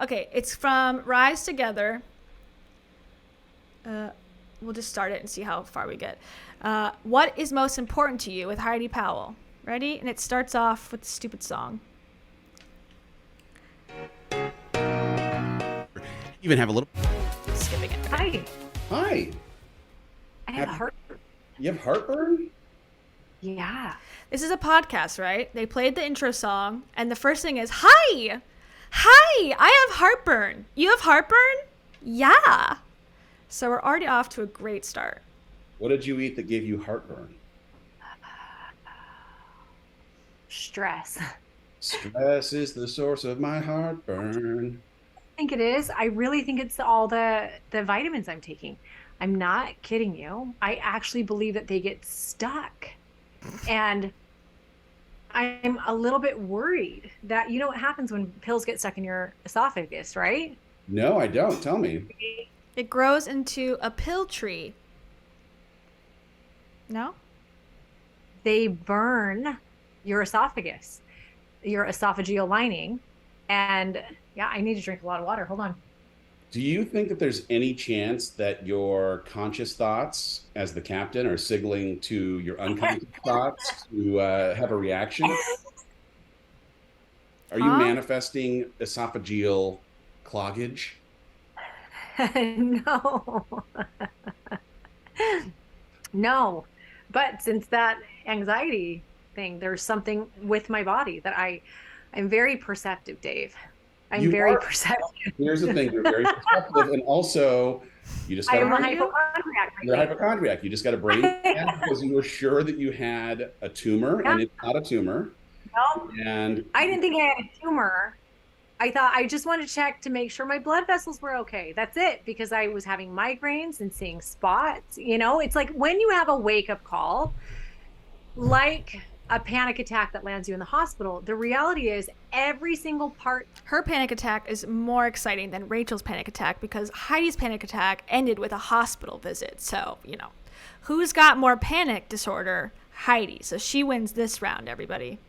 Okay, it's from Rise Together. We'll just start it and see how far we get. What is most important to you with Heidi Powell? Ready? And it starts off with a stupid song. Even have a little. Skipping it. Hi, Hi. I have heart. You have heartburn? Yeah. This is a podcast, right? They played the intro song, and the first thing is, Hi! Hi! I have heartburn. You have heartburn? Yeah. So we're already off to a great start. What did you eat that gave you heartburn? Stress. I Stress is the source of my heartburn. think it is. I really think it's all the vitamins I'm taking. I'm not kidding you. I actually believe that they get stuck. And I'm a little bit worried that you know what happens when pills get stuck in your esophagus, right? No, I don't. Tell me. It grows into a pill tree. No? They burn your esophagus, your esophageal lining. And yeah, I need to drink a lot of water. Hold on. Do you think that there's any chance that your conscious thoughts, as the captain, are signaling to your unconscious thoughts to have a reaction? Are you Huh? manifesting esophageal cloggage? No. No. But since that anxiety thing, there's something with my body that I'm very perceptive, Dave. I'm You very are. perceptive. Here's the thing: you're very perceptive, and also you just I got am a Are you? hypochondriac. you're a hypochondriac. You just got a brain scan because you were sure that you had a tumor, Yeah. and it's not a tumor. No, And I didn't think I had a tumor. I thought I just wanted to check to make sure my blood vessels were okay. That's it, because I was having migraines and seeing spots. You know, it's like when you have a wake up call, like a panic attack that lands you in the hospital, the reality is every single part. Her panic attack is more exciting than Rachel's panic attack because Heidi's panic attack ended with a hospital visit. So, who's got more panic disorder? Heidi. So she wins this round, everybody.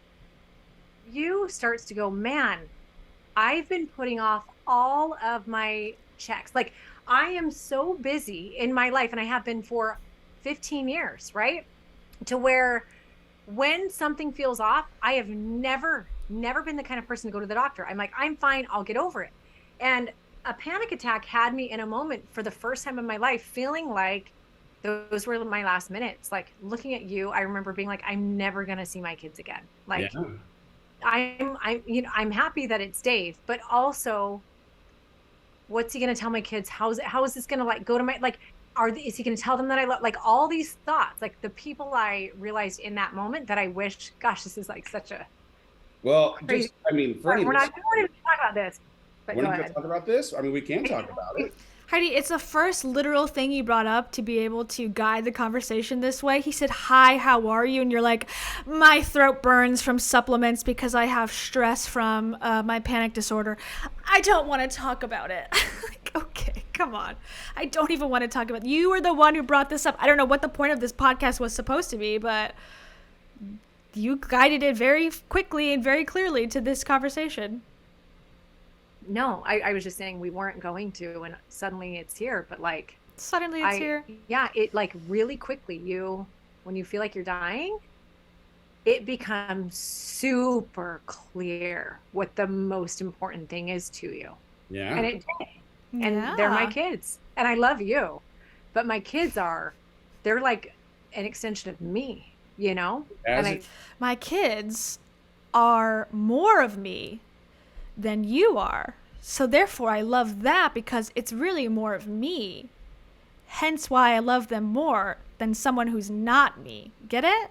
You starts to go, man, I've been putting off all of my checks. Like I am so busy in my life, and I have been for 15 years, right? To where when something feels off, I have never been the kind of person to go to the doctor. I'm like, I'm fine, I'll get over it. And a panic attack had me in a moment for the first time in my life, feeling like those were my last minutes. Like looking at you, I remember being like, I'm never gonna see my kids again. Like yeah, I'm happy that it's Dave, but also what's he going to tell my kids? How is this going to like go to my, like, is he going to tell them that I love, like all these thoughts, like the people I realized in that moment that I wish, gosh, this is like such a well, crazy. just I mean, for any We're not going to talk about this, but we're go not going ahead. to talk about this. I mean, we can talk about it. Heidi, it's the first literal thing you brought up to be able to guide the conversation this way. He said, Hi, how are you? And you're like, my throat burns from supplements because I have stress from my panic disorder. I don't want to talk about it. Like, okay, come on. I don't even want to talk about it. You were the one who brought this up. I don't know what the point of this podcast was supposed to be, but you guided it very quickly and very clearly to this conversation. No, I was just saying we weren't going to, and suddenly it's here, but like, Suddenly it's here. yeah, it like really quickly, when you feel like you're dying, it becomes super clear what the most important thing is to you. Yeah. And it did. And they're my kids. And I love you. But my kids they're like an extension of me, My kids are more of me than you are. So therefore I love that because it's really more of me. Hence why I love them more than someone who's not me. Get it?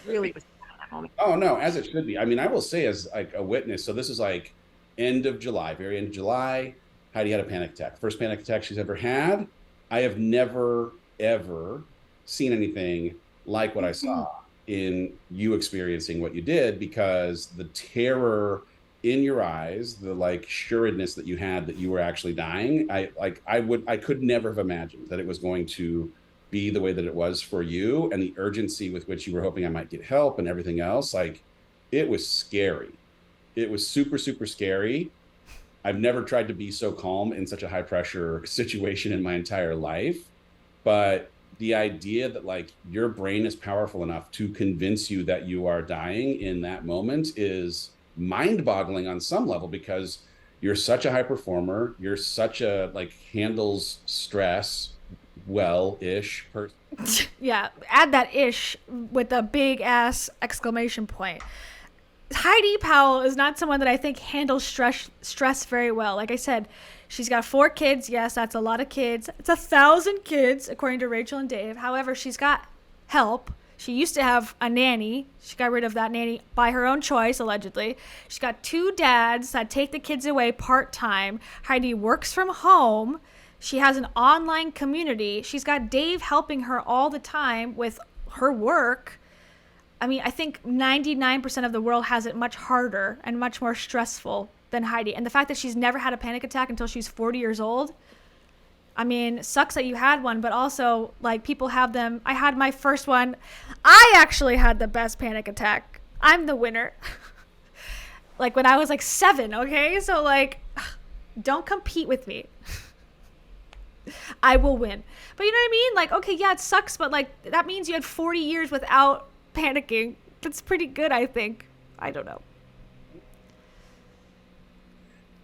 really was at that moment. Oh no, as it should be. I mean, I will say as like a witness. So this is like end of July, very end of July. Heidi had a panic attack. First panic attack she's ever had. I have never ever seen anything like what I saw in you experiencing what you did, because the terror in your eyes, the like sureness that you had that you were actually dying. I could never have imagined that it was going to be the way that it was for you, and the urgency with which you were hoping I might get help and everything else. Like, it was scary. it was super, super scary. I've never tried to be so calm in such a high pressure situation in my entire life. But the idea that like your brain is powerful enough to convince you that you are dying in that moment is mind boggling on some level, because you're such a high performer. You're such a like handles stress well-ish person. Yeah, add that ish with a big ass exclamation point. Heidi Powell is not someone that I think handles stress very well. Like I said, she's got 4 kids. Yes, that's a lot of kids. It's 1,000 kids, according to Rachel and Dave. However, she's got help. She used to have a nanny. She got rid of that nanny by her own choice, allegedly. She's got 2 dads that take the kids away part-time. Heidi works from home. She has an online community. She's got Dave helping her all the time with her work. I mean, I think 99% of the world has it much harder and much more stressful than Heidi. And the fact that she's never had a panic attack until she's 40 years old, I mean, sucks that you had one, but also, like, people have them. I had my first one. I actually had the best panic attack. I'm the winner. Like, when I was, like, 7, okay? So, like, don't compete with me. I will win. But you know what I mean? Like, okay, yeah, it sucks, but, like, that means you had 40 years without panicking. That's pretty good, I think. I don't know.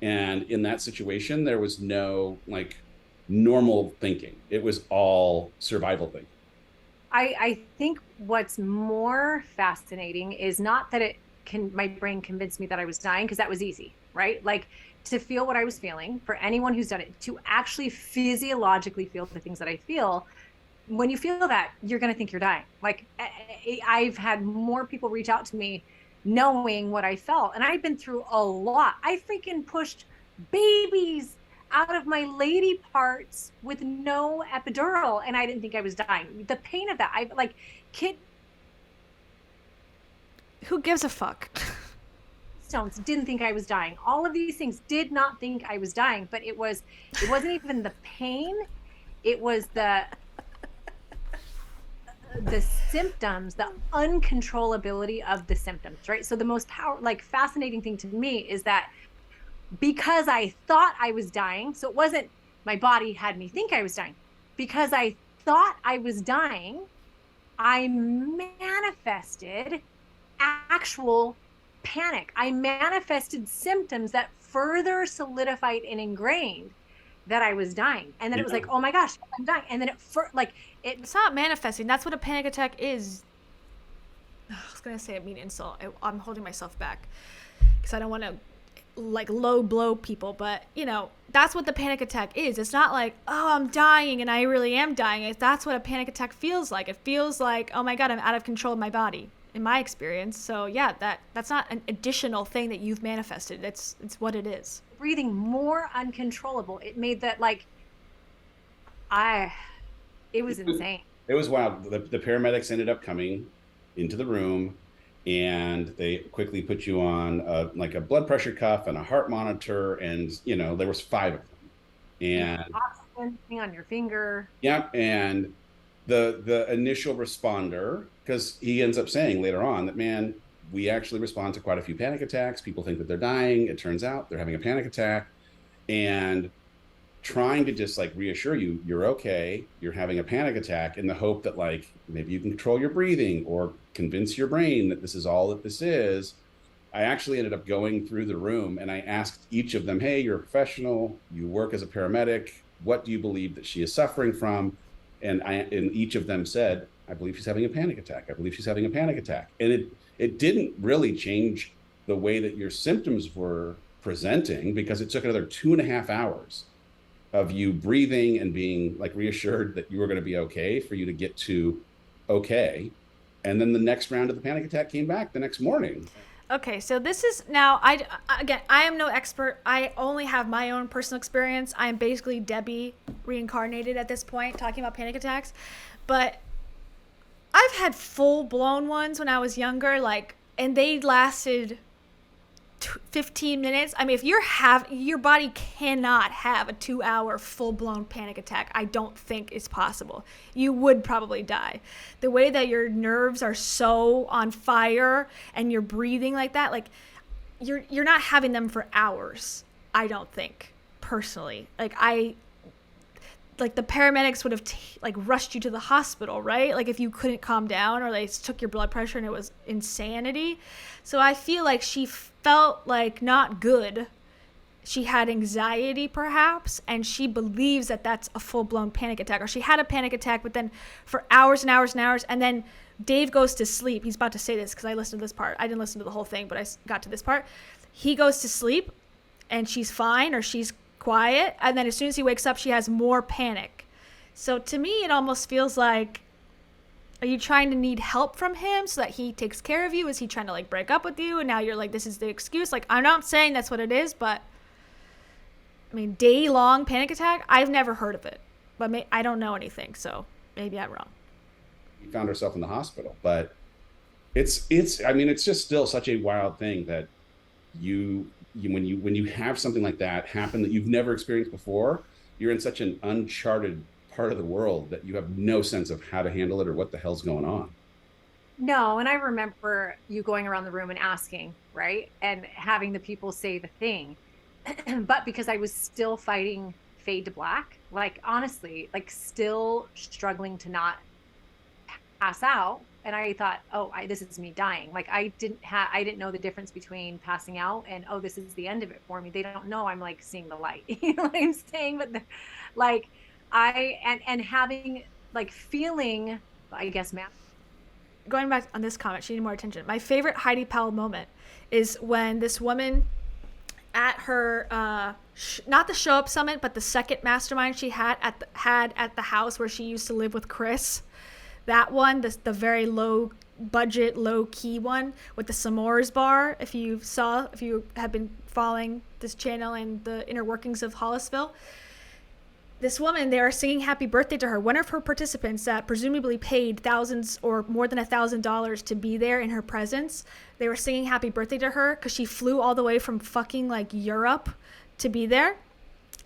And in that situation, there was no like normal thinking. It was all survival thinking. I think what's more fascinating is not that my brain convinced me that I was dying, because that was easy, right? Like, to feel what I was feeling, for anyone who's done it, to actually physiologically feel the things that I feel. When you feel that, you're going to think you're dying. Like, I've had more people reach out to me knowing what I felt. And I've been through a lot. I freaking pushed babies out of my lady parts with no epidural, and I didn't think I was dying. The pain of that, Who gives a fuck? Stones didn't think I was dying. All of these things did not think I was dying, but it wasn't even the pain. It was the symptoms, the uncontrollability of the symptoms, right? So the most fascinating thing to me is that because I thought I was dying, so it wasn't my body had me think I was dying. Because I thought I was dying, I manifested actual panic. I manifested symptoms that further solidified and ingrained that I was dying. And then it was like, oh my gosh, I'm dying. And then it's not manifesting. That's what a panic attack is. I was going to say a mean insult. I'm holding myself back because I don't want to like low blow people. But, you know, that's what the panic attack is. It's not like, oh, I'm dying and I really am dying. That's what a panic attack feels like. It feels like, oh my God, I'm out of control of my body, in my experience. So yeah, that's not an additional thing that you've manifested. It's what it is. Breathing more uncontrollable. It made that it was insane. It was wild. The paramedics ended up coming into the room, and they quickly put you on a blood pressure cuff and a heart monitor, and there was 5 of them. And oxygen on your finger. Yeah, and the initial responder, because he ends up saying later on that, man, we actually respond to quite a few panic attacks. People think that they're dying. It turns out they're having a panic attack, and trying to just like reassure you, you're okay. You're having a panic attack, in the hope that like maybe you can control your breathing or convince your brain that this is all that this is. I actually ended up going through the room and I asked each of them, hey, you're a professional. You work as a paramedic. What do you believe that she is suffering from? And each of them said, I believe she's having a panic attack. I believe she's having a panic attack. And it didn't really change the way that your symptoms were presenting, because it took another 2.5 hours of you breathing and being like reassured that you were going to be okay for you to get to okay. And then the next round of the panic attack came back the next morning. Okay, so this is now, I am no expert. I only have my own personal experience. I am basically Debbie reincarnated at this point, talking about panic attacks. But I've had full-blown ones when I was younger, and they lasted 15 minutes. I mean, if your body cannot have a 2-hour full-blown panic attack, I don't think it's possible. You would probably die. The way that your nerves are so on fire and you're breathing like that, you're not having them for hours, I don't think, personally. Like the paramedics would have rushed you to the hospital, right? Like if you couldn't calm down, or they took your blood pressure and it was insanity. So I feel like she felt like not good. She had anxiety perhaps, and she believes that that's a full-blown panic attack, or she had a panic attack, but then for hours and hours and hours, and then Dave goes to sleep. He's about to say this because I listened to this part. I didn't listen to the whole thing, but I got to this part. He goes to sleep and she's fine, or she's quiet, and then as soon as he wakes up, she has more panic. So to me, it almost feels like, are you trying to need help from him so that he takes care of you? Is he trying to like break up with you, and now you're like, this is the excuse? Like, I'm not saying that's what it is, but I mean, day-long panic attack, I've never heard of it, but I don't know anything, so maybe I'm wrong. She found herself in the hospital, but it's I mean, it's just still such a wild thing that when you have something like that happen that you've never experienced before, you're in such an uncharted part of the world that you have no sense of how to handle it or what the hell's going on. No, and I remember you going around the room and asking, right? And having the people say the thing. But because I was still fighting fade to black, like honestly, like still struggling to not pass out. And I thought, oh, this is me dying. Like I didn't know the difference between passing out and, oh, this is the end of it for me. They don't know I'm like seeing the light. You know what I'm saying? But like and having like feeling, I guess, man. Going back on this comment, she needed more attention. My favorite Heidi Powell moment is when this woman at her, not the Show Up Summit, but the second mastermind she had at the house where she used to live with Chris. That one, the very low budget, low key one with the s'mores bar. If you have been following this channel and the inner workings of Hollisville, this woman, they are singing happy birthday to her. One of her participants that presumably paid thousands or more than $1,000 to be there in her presence, they were singing happy birthday to her because she flew all the way from fucking like Europe to be there.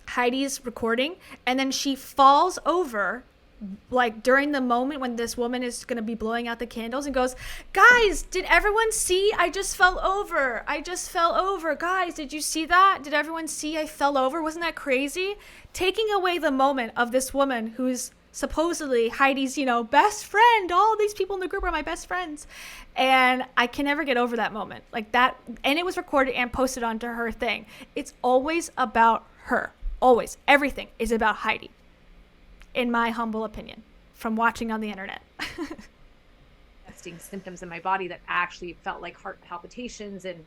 Heidi's recording, and then she falls over like during the moment when this woman is going to be blowing out the candles, and goes, guys, did everyone see? I just fell over. Guys, did you see that? Did everyone see I fell over? Wasn't that crazy? Taking away the moment of this woman who's supposedly Heidi's, best friend. All these people in the group are my best friends. And I can never get over that moment. Like that. And it was recorded and posted onto her thing. It's always about her. Always. Everything is about Heidi. In my humble opinion, from watching on the internet. Symptoms in my body that actually felt like heart palpitations and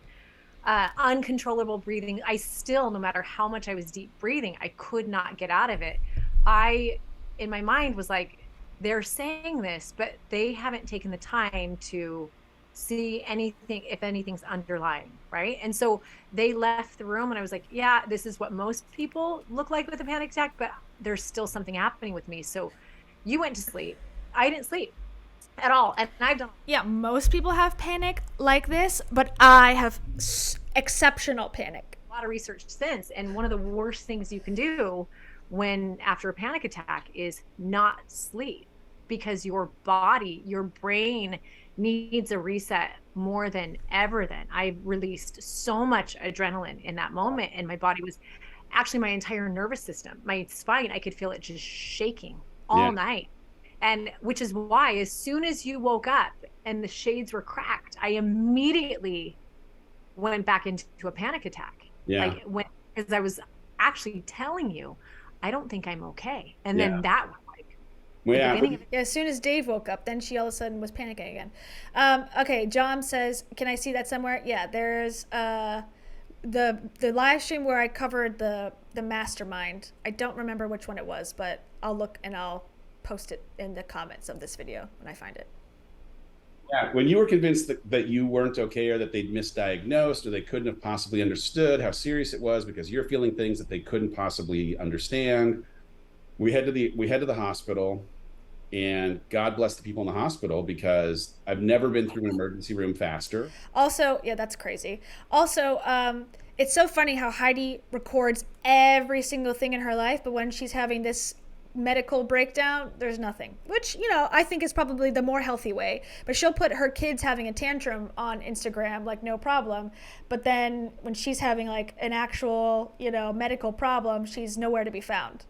uncontrollable breathing. I still, no matter how much I was deep breathing, I could not get out of it. In my mind was like, they're saying this, but they haven't taken the time to see anything, if anything's underlying, right? And so they left the room and I was like, yeah, this is what most people look like with a panic attack, but there's still something happening with me. So you went to sleep. I didn't sleep at all. And I've done. Yeah, most people have panic like this, but I have exceptional panic. A lot of research since. And one of the worst things you can do after a panic attack is not sleep, because your body, your brain needs a reset more than ever. Then I released so much adrenaline in that moment, and my body was actually, my entire nervous system, my spine, I could feel it just shaking all night. And which is why as soon as you woke up and the shades were cracked, I immediately went back into a panic attack. Because I was actually telling you, I don't think I'm okay. And then that was as soon as Dave woke up, then she all of a sudden was panicking again. Okay, John says, can I see that somewhere? Yeah, there's the live stream where I covered the mastermind. I don't remember which one it was, but I'll look and I'll post it in the comments of this video when I find it. Yeah, when you were convinced that you weren't okay, or that they'd misdiagnosed, or they couldn't have possibly understood how serious it was because you're feeling things that they couldn't possibly understand, we head to the hospital. And God bless the people in the hospital, because I've never been through an emergency room faster. Also, yeah, that's crazy. Also, it's so funny how Heidi records every single thing in her life, but when she's having this medical breakdown, there's nothing, which, you know, I think is probably the more healthy way. But she'll put her kids having a tantrum on Instagram, like, no problem. But then when she's having like an actual, you know, medical problem, she's nowhere to be found.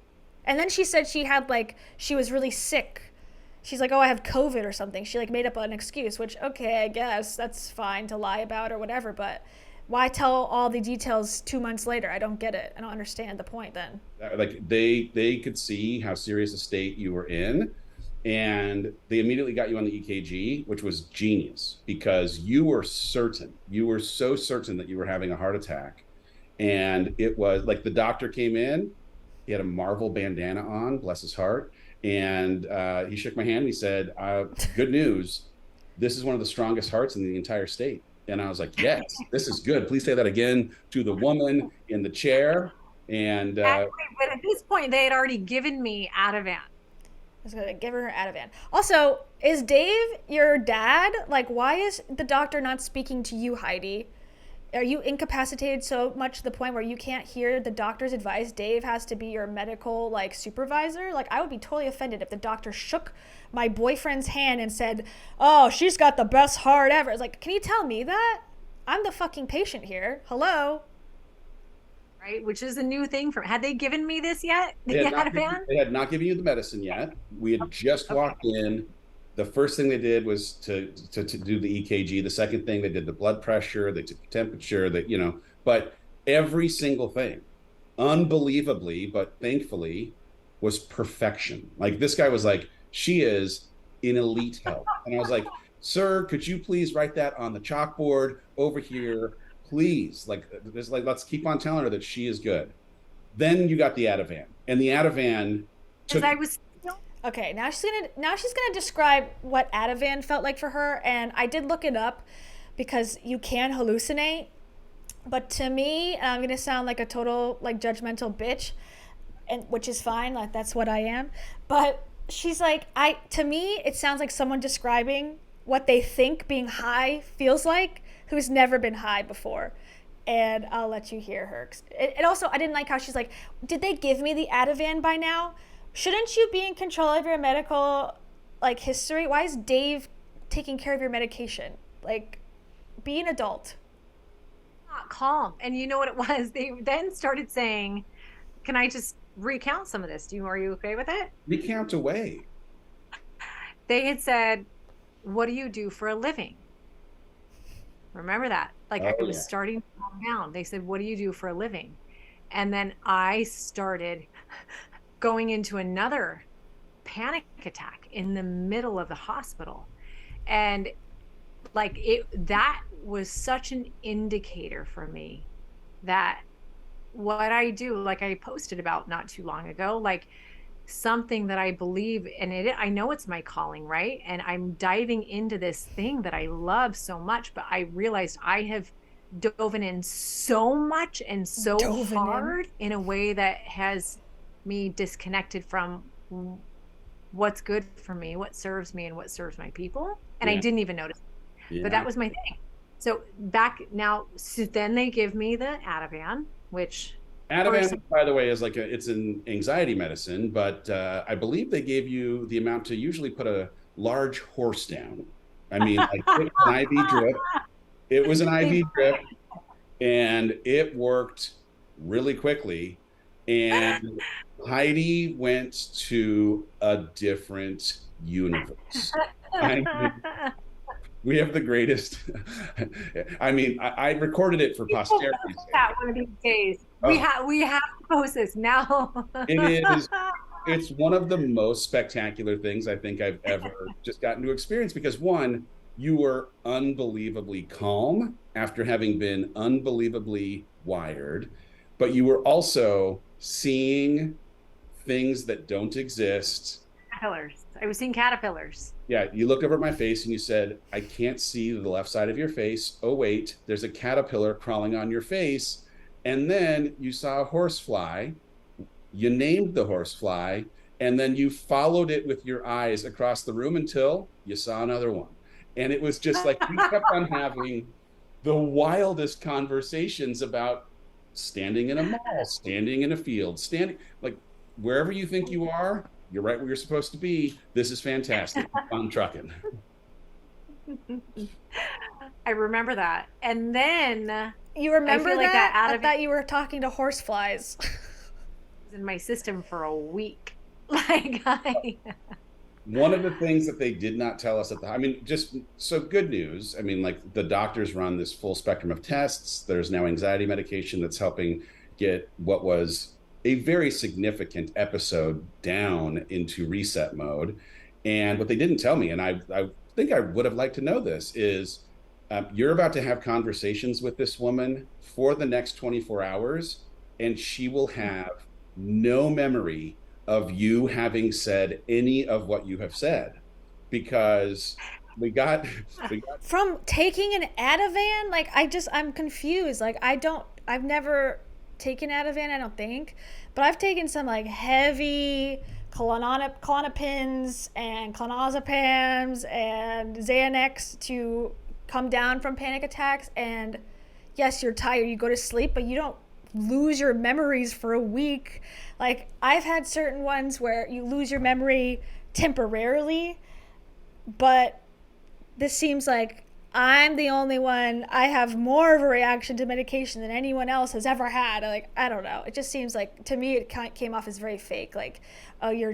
And then she said she was really sick. She's like, oh, I have COVID or something. She like made up an excuse, which, okay, I guess that's fine to lie about or whatever. But why tell all the details 2 months later? I don't get it. I don't understand the point then. Like they could see how serious a state you were in, and they immediately got you on the EKG, which was genius because you were so certain that you were having a heart attack. And it was like the doctor came in, he had a Marvel bandana on, bless his heart. And he shook my hand and he said, good news, this is one of the strongest hearts in the entire state. And I was like, yes, this is good. Please say that again to the woman in the chair. And but at this point, they had already given me Ativan. I was going to give her Ativan. Also, is Dave your dad? Like, why is the doctor not speaking to you, Heidi? Are you incapacitated so much to the point where you can't hear the doctor's advice? Dave has to be your medical like supervisor. Like, I would be totally offended if the doctor shook my boyfriend's hand and said, oh, she's got the best heart ever. It's like, can you tell me that? I'm the fucking patient here. Hello. Right, which is a new thing for. Had they given me this yet? They had not given you the medicine yet. We had just walked in. The first thing they did was to do the EKG. The second thing, they did the blood pressure, they took the temperature, that, you know, but every single thing, unbelievably, but thankfully, was perfection. Like, this guy was like, she is in elite health. And I was like, sir, could you please write that on the chalkboard over here, please? Like, let's keep on telling her that she is good. Then you got the Ativan, and the Ativan took. Okay, now she's gonna describe what Ativan felt like for her, and I did look it up because you can hallucinate. But to me, I'm gonna sound like a total like judgmental bitch, and which is fine, like that's what I am. But she's like, to me, it sounds like someone describing what they think being high feels like, who's never been high before. And I'll let you hear her. And also, I didn't like how she's like, did they give me the Ativan by now? Shouldn't you be in control of your medical like history? Why is Dave taking care of your medication? Like, be an adult. Not calm. And you know what it was? They then started saying, can I just recount some of this? Are you okay with it? Recount away. They had said, what do you do for a living? Remember that? Like, I was starting to calm down. They said, what do you do for a living? And then I started going into another panic attack in the middle of the hospital. And like, that was such an indicator for me that what I do, like I posted about not too long ago, like something that I believe in it. I know it's my calling, right? And I'm diving into this thing that I love so much, but I realized I have dove in so much and so hard in a way that has me disconnected from what's good for me, what serves me, and what serves my people. And I didn't even notice. But that was my thing. So then they give me the Ativan, which Ativan, by the way, is like it's an anxiety medicine, but I believe they gave you the amount to usually put a large horse down. I mean, like an IV drip. It was an IV drip, and it worked really quickly. And Heidi went to a different universe. I mean, we have the greatest. I mean, I recorded it for posterity. That one of these days. We have to post this now. It's one of the most spectacular things I think I've ever just gotten to experience, because one, you were unbelievably calm after having been unbelievably wired, but you were also seeing things that don't exist. Caterpillars. I was seeing caterpillars. Yeah, you looked over at my face and you said, I can't see the left side of your face. Oh, wait, there's a caterpillar crawling on your face. And then you saw a horsefly. You named the horsefly, and then you followed it with your eyes across the room until you saw another one. And it was just like, we kept on having the wildest conversations about standing in a mall, standing in a field, standing like wherever you think you are, You're right where you're supposed to be. This is fantastic. Keep on trucking. I remember that. And then You I remember feel like that that? out I of it thought you were talking to horseflies. was in my system for a week. Like I One of the things that they did not tell us at the, I mean, just so good news. I mean, like the doctors run this full spectrum of tests. There's now anxiety medication that's helping get what was a very significant episode down into reset mode. And what they didn't tell me, and I think I would have liked to know this, is you're about to have conversations with this woman for the next 24 hours, and she will have no memory of you having said any of what you have said because we got we got From taking an Ativan? Like, I'm confused. Like, I've never taken Ativan, I don't think, but I've taken some like heavy Klonopins and clonazepams and Xanax to come down from panic attacks. And yes, you're tired, you go to sleep, but you don't lose your memories for a week. Like, I've had certain ones where you lose your memory temporarily, but this seems like I'm the only one. I have more of a reaction to medication than anyone else has ever had. Like, I don't know. It just seems like, to me, it came off as very fake. Like, you're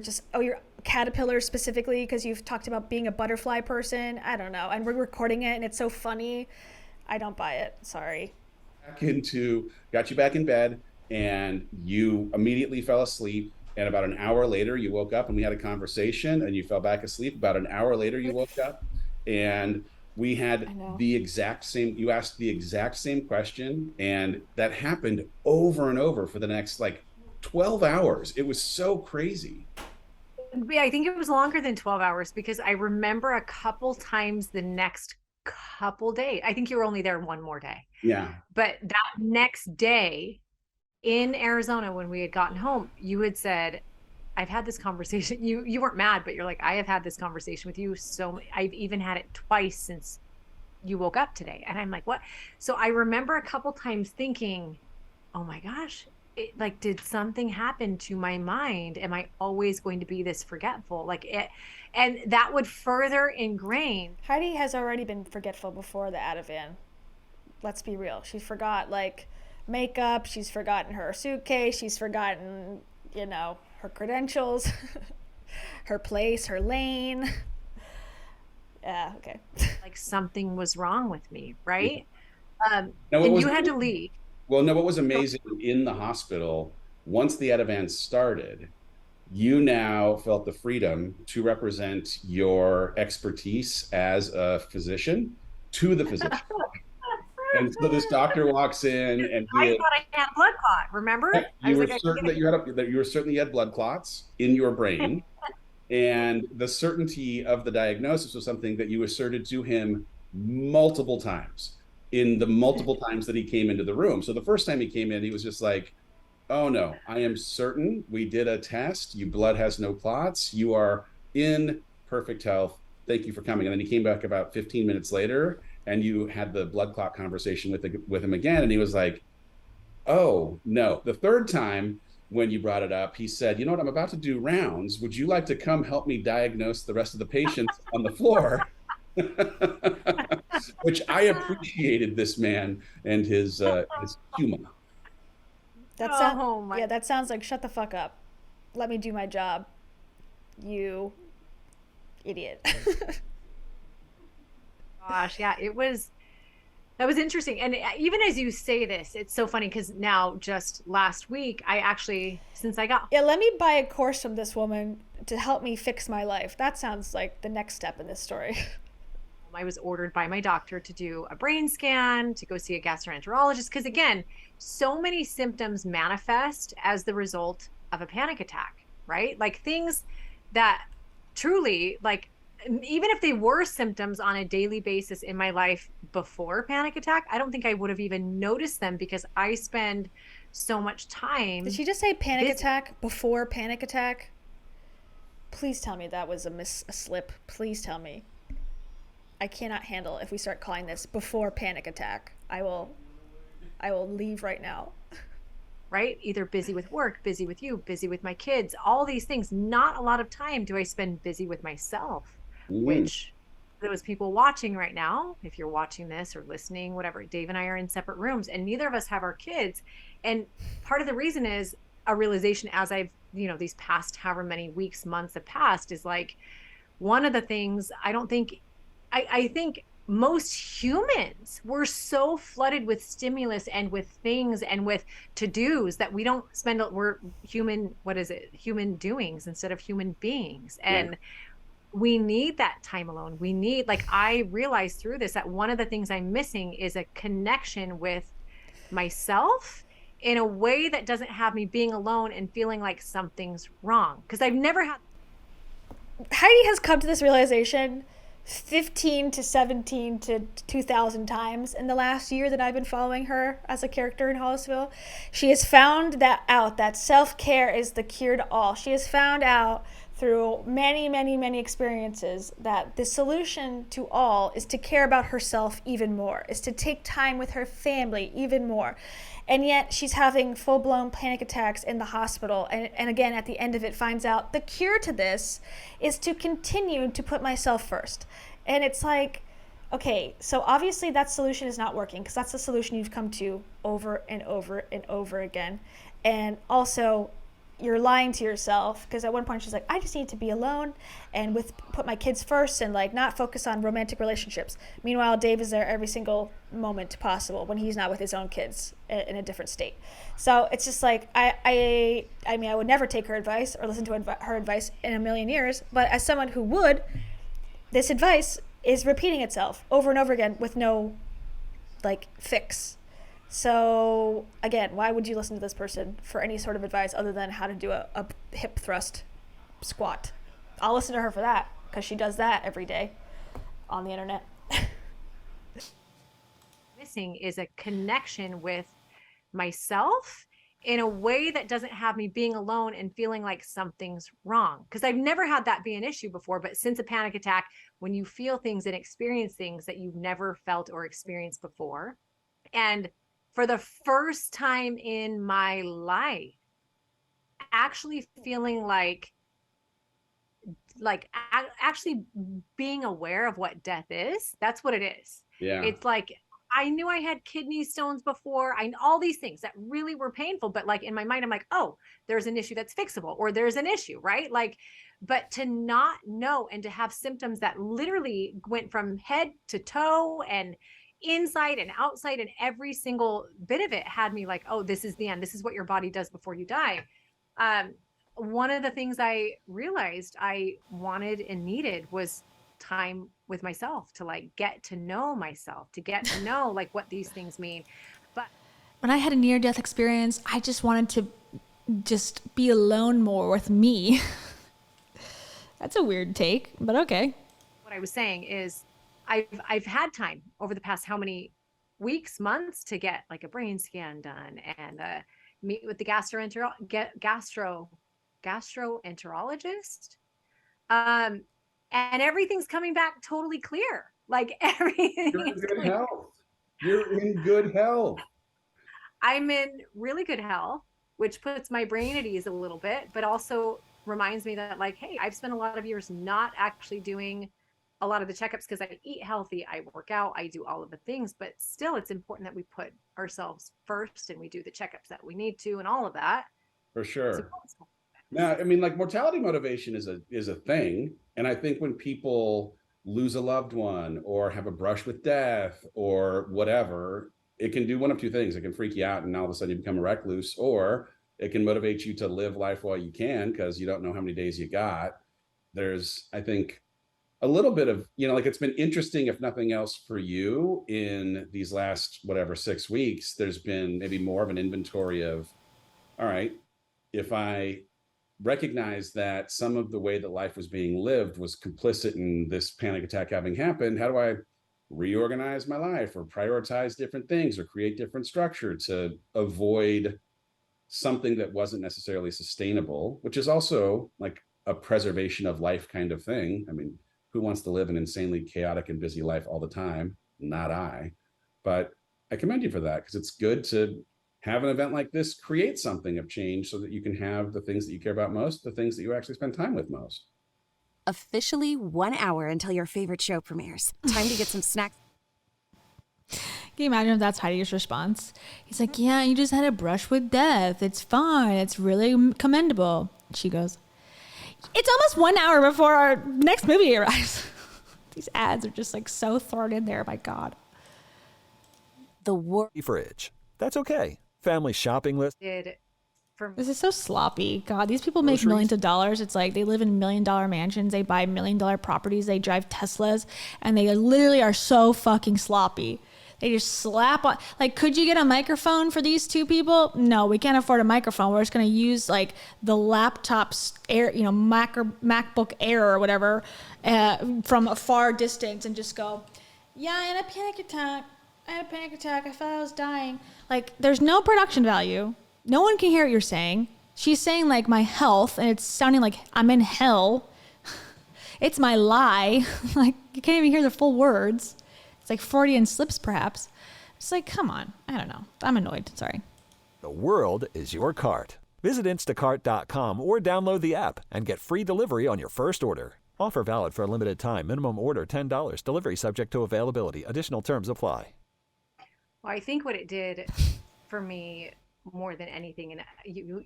caterpillar specifically because you've talked about being a butterfly person. I don't know. And we're recording it and it's so funny. I don't buy it. Sorry. got you back in bed, and you immediately fell asleep. And about an hour later, you woke up and we had a conversation, and you fell back asleep. About an hour later, you woke up, and we had the exact same, you asked the exact same question, and that happened over and over for the next like 12 hours. It was so crazy. Yeah, I think it was longer than 12 hours because I remember a couple times the next couple days. I think you were only there one more day. Yeah. But that next day in Arizona, when we had gotten home, you had said, I've had this conversation. You weren't mad, but you're like, I have had this conversation with you. So I've even had it twice since you woke up today. And I'm like, what? So I remember a couple times thinking, oh my gosh, like, did something happen to my mind? Am I always going to be this forgetful? Like it, and that would further ingrain. Heidi has already been forgetful before the Ativan. Let's be real. She forgot, like, makeup. She's forgotten her suitcase. She's forgotten, her credentials, her place, her lane. Yeah, okay. Like something was wrong with me, right? Now, and you had to leave. Well, no, what was amazing in the hospital, once the Ativan started, you now felt the freedom to represent your expertise as a physician to the physician. And so this doctor walks in, and I thought I had a blood clot. Remember? You were certain that you were certain you had blood clots in your brain, and the certainty of the diagnosis was something that you asserted to him multiple times in the multiple times that he came into the room. So the first time he came in, he was just like, "Oh no, I am certain. We did a test. Your blood has no clots. You are in perfect health. Thank you for coming." And then he came back about 15 minutes later, and you had the blood clot conversation with him again, and he was like, "Oh no." The third time when you brought it up, he said, "You know what? I'm about to do rounds. Would you like to come help me diagnose the rest of the patients on the floor?" Which I appreciated this man and his humor. That sounds like, shut the fuck up. Let me do my job. You idiot. Gosh, yeah, that was interesting. And even as you say this, it's so funny because now just last week, I actually, since I got... Yeah, let me buy a course from this woman to help me fix my life. That sounds like the next step in this story. I was ordered by my doctor to do a brain scan, to go see a gastroenterologist. Because again, so many symptoms manifest as the result of a panic attack, right? Like things that truly, like, even if they were symptoms on a daily basis in my life before panic attack, I don't think I would have even noticed them because I spend so much time. Did she just say panic attack before panic attack? Please tell me that was a slip. Please tell me. I cannot handle if we start calling this before panic attack. I will leave right now. right? Either busy with work, busy with you, busy with my kids, all these things. Not a lot of time do I spend busy with myself, Mm. which those people watching right now, if you're watching this or listening, whatever, Dave and I are in separate rooms and neither of us have our kids. And part of the reason is a realization as I've, these past however many weeks, months have passed is like, one of the things I don't think, I think most humans were so flooded with stimulus and with things and with to-dos that we don't spend, we're human, what is it? Human doings instead of human beings. Yeah. And we need that time alone. We need, like, I realized through this that one of the things I'm missing is a connection with myself in a way that doesn't have me being alone and feeling like something's wrong. Because I've never had. Heidi has come to this realization 15 to 17 to 2,000 times in the last year that I've been following her as a character in Hollisville. She has found that out, that self-care is the cure to all. She has found out through many, many, many experiences that the solution to all is to care about herself even more, is to take time with her family even more. And yet she's having full-blown panic attacks in the hospital. And again, at the end of it, finds out the cure to this is to continue to put myself first. And it's like, okay, so obviously that solution is not working because that's the solution you've come to over and over and over again. And also, you're lying to yourself because at one point she's like, I just need to be alone and put my kids first and like not focus on romantic relationships. Meanwhile, Dave is there every single moment possible when he's not with his own kids in a different state. So it's just like I mean, I would never take her advice or listen to her advice in a million years. But as someone who would, this advice is repeating itself over and over again with no like fix. So, again, why would you listen to this person for any sort of advice other than how to do a hip thrust squat? I'll listen to her for that because she does that every day on the internet. Missing is a connection with myself in a way that doesn't have me being alone and feeling like something's wrong. Because I've never had that be an issue before, but since a panic attack, when you feel things and experience things that you've never felt or experienced before, and for the first time in my life, actually feeling like actually being aware of what death is. That's what it is. Yeah. It's like, I knew I had kidney stones before. All these things that really were painful, but like in my mind, I'm like, oh, there's an issue that's fixable, or there's an issue, right? Like, but to not know and to have symptoms that literally went from head to toe and inside and outside, and every single bit of it had me like, oh, this is the end. This is what your body does before you die. One of the things I realized I wanted and needed was time with myself to like get to know myself, to get to know like what these things mean. But when I had a near-death experience, I just wanted to just be alone more with me. That's a weird take, but okay. What I was saying is I've had time over the past how many weeks, months to get like a brain scan done and meet with the gastroenterologist. And everything's coming back totally clear. Like everything You're in is good clear. health. You're in good health. I'm in really good health, which puts my brain at ease a little bit, but also reminds me that like, hey, I've spent a lot of years not actually doing a lot of the checkups because I eat healthy, I work out, I do all of the things, but still it's important that we put ourselves first and we do the checkups that we need to and all of that. For sure. Now, I mean, like mortality motivation is a thing. And I think when people lose a loved one or have a brush with death or whatever, it can do one of two things. It can freak you out and all of a sudden you become a recluse, or it can motivate you to live life while you can because you don't know how many days you got. There's, I think, a little bit of, like it's been interesting, if nothing else for you in these last, whatever, 6 weeks, there's been maybe more of an inventory of, all right, if I recognize that some of the way that life was being lived was complicit in this panic attack having happened, how do I reorganize my life or prioritize different things or create different structure to avoid something that wasn't necessarily sustainable, which is also like a preservation of life kind of thing. I mean, who wants to live an insanely chaotic and busy life all the time? Not I. But I commend you for that because it's good to have an event like this create something of change so that you can have the things that you care about most, the things that you actually spend time with most. Officially 1 hour until your favorite show premieres. Time to get some snacks. Can you imagine if that's Heidi's response? He's like, yeah, you just had a brush with death. It's fine. It's really commendable. She goes, it's almost 1 hour before our next movie arrives. These ads are just like so thrown in there. My God. The fridge. That's okay. Family shopping list. This is so sloppy. God, these people make Groceries. millions of dollars. It's like they live in $1 million mansions. They buy $1 million properties. They drive Teslas. And they literally are so fucking sloppy. They just slap on. Like, could you get a microphone for these two people? No, we can't afford a microphone. We're just going to use like the laptop's Air, you know, MacBook Air or whatever from a far distance and just go, yeah, I had a panic attack. I thought I was dying. Like, there's no production value. No one can hear what you're saying. She's saying like my health and it's sounding like I'm in hell. It's my lie. Like, you can't even hear the full words. It's like Freudian slips, perhaps. It's like, come on. I don't know. I'm annoyed. Sorry. The world is your cart. Visit instacart.com or download the app and get free delivery on your first order. Offer valid for a limited time. Minimum order $10. Delivery subject to availability. Additional terms apply. Well, I think what it did for me more than anything, and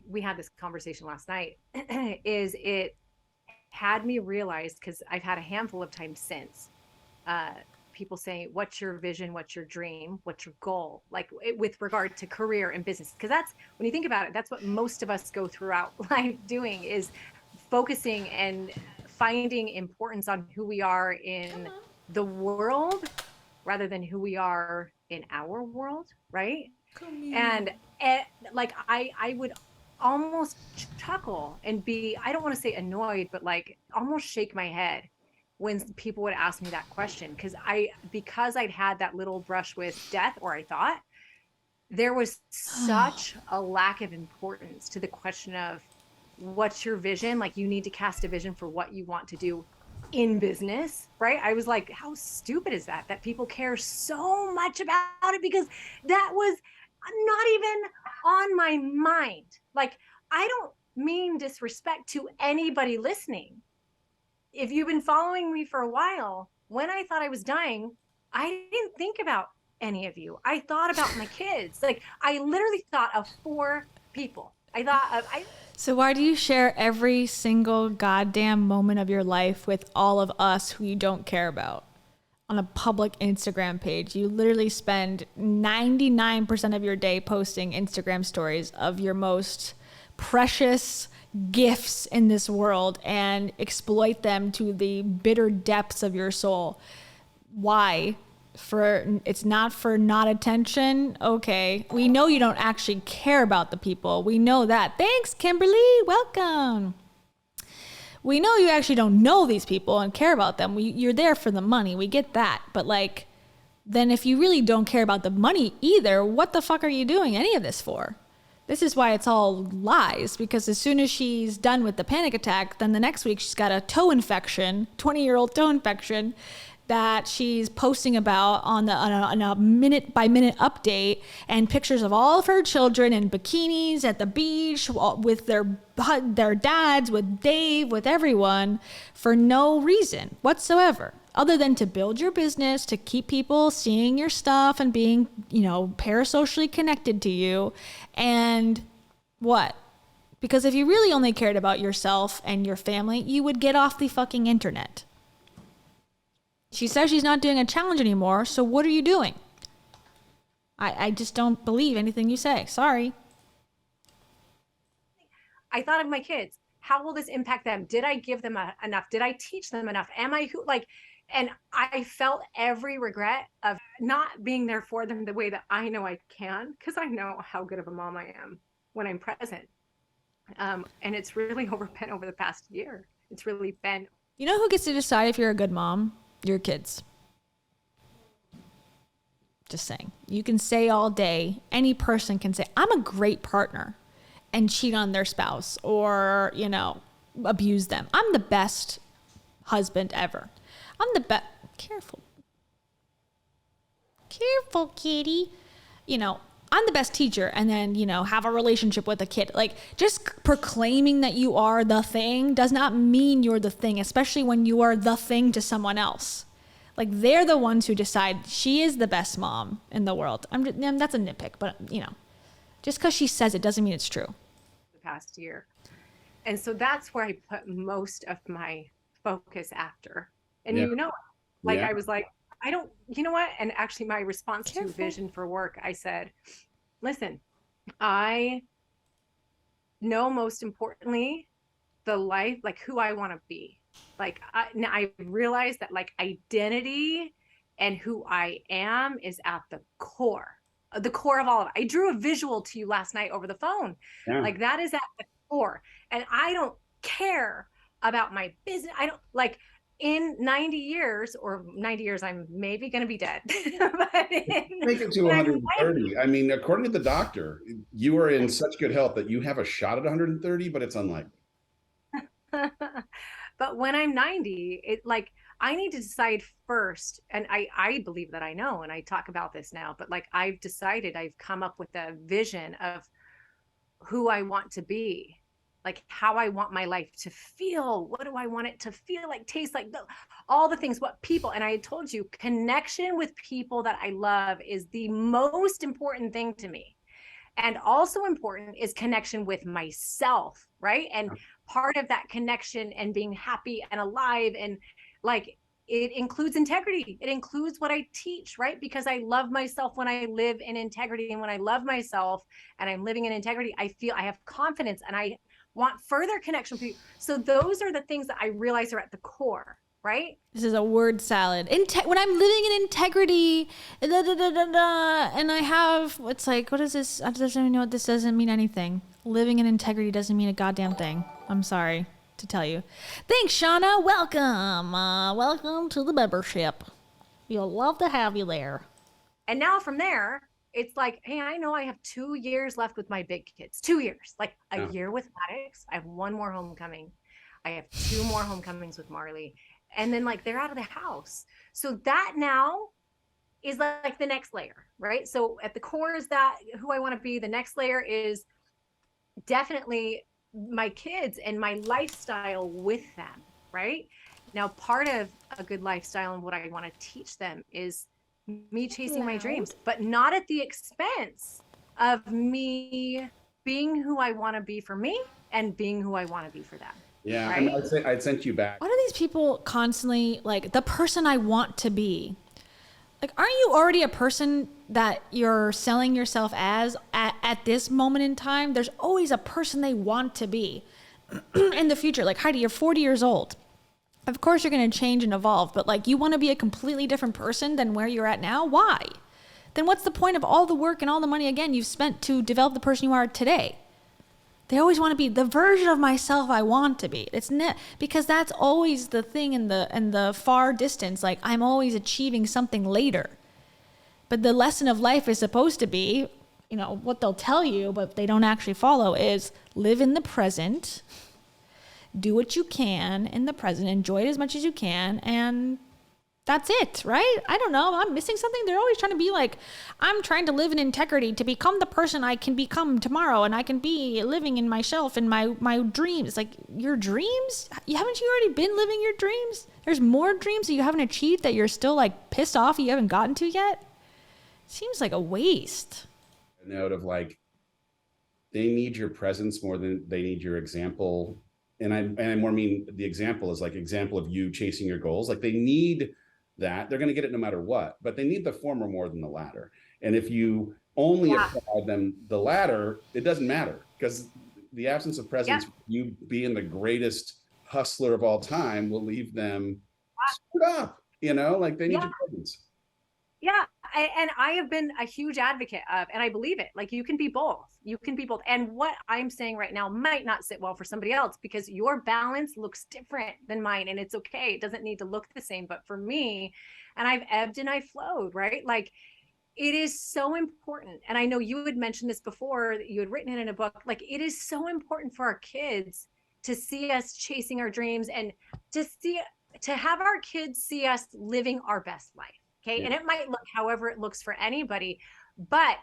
we had this conversation last night, is it had me realize, because I've had a handful of times since, people saying, what's your vision, what's your dream, what's your goal, like with regard to career and business, because that's, when you think about it, that's what most of us go throughout life doing, is focusing and finding importance on who we are in the world rather than who we are in our world, right? And like I would almost chuckle and be, I don't want to say annoyed, but like almost shake my head when people would ask me that question, because I'd had that little brush with death, or I thought there was such a lack of importance to the question of what's your vision. Like, you need to cast a vision for what you want to do in business, right? I was like, how stupid is that people care so much about it, because that was not even on my mind. Like, I don't mean disrespect to anybody listening. If you've been following me for a while, when I thought I was dying, I didn't think about any of you. I thought about my kids. Like, I literally thought of 4 people. So why do you share every single goddamn moment of your life with all of us who you don't care about on a public Instagram page? You literally spend 99% of your day posting Instagram stories of your most precious gifts in this world and exploit them to the bitter depths of your soul. Why? It's not for not attention. Okay. We know you don't actually care about the people. We know that. Thanks, Kimberly. Welcome. We know you actually don't know these people and care about them. You're there for the money. We get that. But like, then if you really don't care about the money either, what the fuck are you doing any of this for? This is why it's all lies, because as soon as she's done with the panic attack, then the next week she's got a toe infection, 20-year-old toe infection, that she's posting about on a minute by minute update, and pictures of all of her children in bikinis at the beach with their dads, with Dave, with everyone, for no reason whatsoever, other than to build your business, to keep people seeing your stuff and being, parasocially connected to you. And what? Because if you really only cared about yourself and your family, you would get off the fucking internet. She says she's not doing a challenge anymore, so what are you doing? I just don't believe anything you say. Sorry. I thought of my kids. How will this impact them? Did I give them enough? Did I teach them enough? Am I and I felt every regret of not being there for them the way that I know I can, because I know how good of a mom I am when I'm present. And it's really been over the past year. It's really been. You know who gets to decide if you're a good mom? Your kids. Just saying. You can say all day, any person can say, I'm a great partner, and cheat on their spouse or, abuse them. I'm the best husband ever. I'm the best. Careful, kitty. I'm I'm the best teacher, and then, have a relationship with a kid. Like, just proclaiming that you are the thing does not mean you're the thing, especially when you are the thing to someone else. Like, they're the ones who decide she is the best mom in the world. That's a nitpick, but, just because she says it doesn't mean it's true. The past year. And so that's where I put most of my focus after. And I was like, I don't, you know what? And actually my response to Vision for Work, I said, listen, I know most importantly, the life, like who I want to be. Like, I realized that like identity and who I am is at the core of all of it. I drew a visual to you last night over the phone. Yeah. Like that is at the core. And I don't care about my business. I don't like, in 90 years, I'm maybe going to be dead. But make it to 130. I mean, according to the doctor, you are in such good health that you have a shot at 130, but it's unlikely. But when I'm 90, I need to decide first. And I believe that I know, and I talk about this now, but like I've decided, I've come up with a vision of who I want to be. Like how I want my life to feel. What do I want it to feel like, taste like, all the things, what people, and I told you, connection with people that I love is the most important thing to me. And also important is connection with myself, right? And part of that connection and being happy and alive and like, it includes integrity. It includes what I teach, right? Because I love myself when I live in integrity. And when I love myself and I'm living in integrity, I feel I have confidence and I want further connection with people. So those are the things that I realize are at the core, right? This is a word salad. When I'm living in integrity, and I have, it's like, what is this? I don't even know what this doesn't mean anything. Living in integrity doesn't mean a goddamn thing. I'm sorry to tell you. Thanks, Shauna. Welcome. Welcome to the membership. We'll love to have you there. And now from there, it's like, hey, I know I have 2 years left with my big kids. 2 years, like a year with Maddox. I have one more homecoming. I have 2 more homecomings with Marley. And then like they're out of the house. So that now is like the next layer, right? So at the core is that who I want to be. The next layer is definitely my kids and my lifestyle with them, right? Now, part of a good lifestyle and what I want to teach them is me chasing my dreams, but not at the expense of me being who I want to be for me and being who I want to be for them. Yeah, right? I'd sent you back. Why do these people constantly like the person I want to be? Like, aren't you already a person that you're selling yourself as at this moment in time? There's always a person they want to be in the future. Like, Heidi, you're 40 years old. Of course you're going to change and evolve, but like you want to be a completely different person than where you're at now. Why? Then what's the point of all the work and all the money again you've spent to develop the person you are today? They always want to be the version of myself I want to be. It's because that's always the thing in the far distance. Like I'm always achieving something later. But the lesson of life is supposed to be, what they'll tell you, but they don't actually follow is live in the present. Do what you can in the present, enjoy it as much as you can, and that's it, right? I don't know. I'm missing something. They're always trying to be like, I'm trying to live in integrity to become the person I can become tomorrow, and I can be living in myself and my dreams. Like, your dreams? Haven't you already been living your dreams? There's more dreams that you haven't achieved that you're still like pissed off you haven't gotten to yet? Seems like a waste. A note of like, they need your presence more than they need your example. And I more mean the example is like example of you chasing your goals. Like they need that. They're going to get it no matter what, but they need the former more than the latter. And if you only apply them the latter, it doesn't matter because the absence of presence, you being the greatest hustler of all time will leave them screwed up, like they need your presence. Yeah. And I have been a huge advocate of, and I believe it, like you can be both. You can be both. And what I'm saying right now might not sit well for somebody else because your balance looks different than mine. And it's okay. It doesn't need to look the same. But for me, and I've ebbed and I've flowed, right? Like it is so important. And I know you had mentioned this before, that you had written it in a book. Like it is so important for our kids to see us chasing our dreams and to have our kids see us living our best life. Okay. Yeah. And it might look however it looks for anybody, but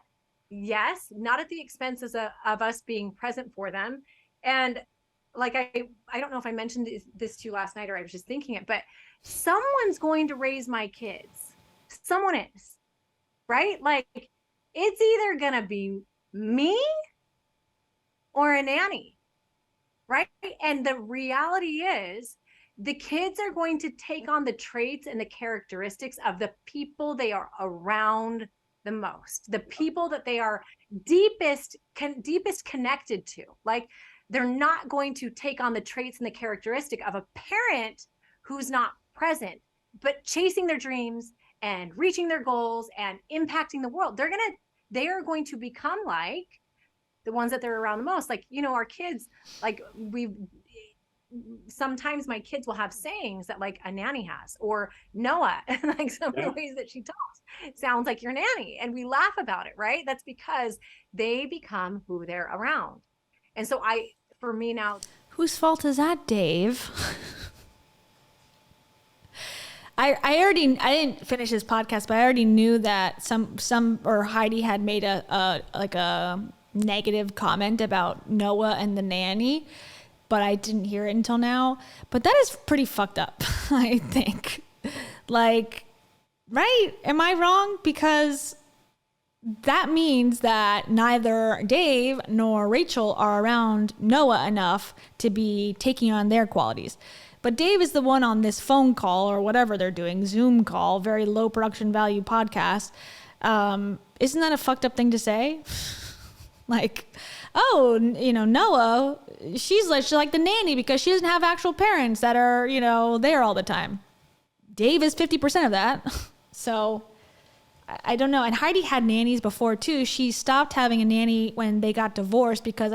yes, not at the expenses of us being present for them. And like, I don't know if I mentioned this to you last night or I was just thinking it, but someone's going to raise my kids. Someone is, right? Like, it's either going to be me or a nanny, right? And the reality is, the kids are going to take on the traits and the characteristics of the people they are around the most, the people that they are deepest connected to. Like, they're not going to take on the traits and the characteristic of a parent who's not present, but chasing their dreams and reaching their goals and impacting the world. They are going to become like the ones that they're around the most. Like, our kids, like, sometimes my kids will have sayings that like a nanny has, or Noah, like some of the ways that she talks sounds like your nanny. And we laugh about it, right? That's because they become who they're around. And so for me now. Whose fault is that, Dave? I didn't finish this podcast, but I already knew that or Heidi had made a negative comment about Noah and the nanny, but I didn't hear it until now. But that is pretty fucked up, I think. Like, right? Am I wrong? Because that means that neither Dave nor Rachel are around Noah enough to be taking on their qualities. But Dave is the one on this phone call or whatever they're doing, Zoom call, very low production value podcast. Isn't that a fucked up thing to say? Like, oh, Noah, she's like the nanny because she doesn't have actual parents that are, there all the time. Dave is 50% of that. So I don't know. And Heidi had nannies before too. She stopped having a nanny when they got divorced because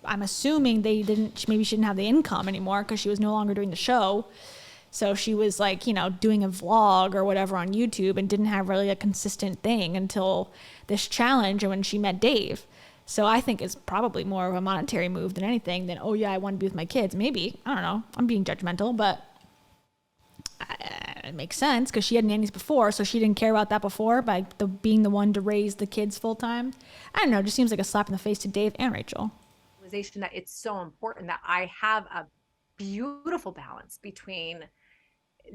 I'm assuming maybe she didn't have the income anymore because she was no longer doing the show. So she was like, doing a vlog or whatever on YouTube and didn't have really a consistent thing until this challenge and when she met Dave. So I think it's probably more of a monetary move than anything than, oh yeah, I want to be with my kids. Maybe, I don't know. I'm being judgmental, but it makes sense because she had nannies before. So she didn't care about that before by being the one to raise the kids full time. I don't know. It just seems like a slap in the face to Dave and Rachel. That it's so important that I have a beautiful balance between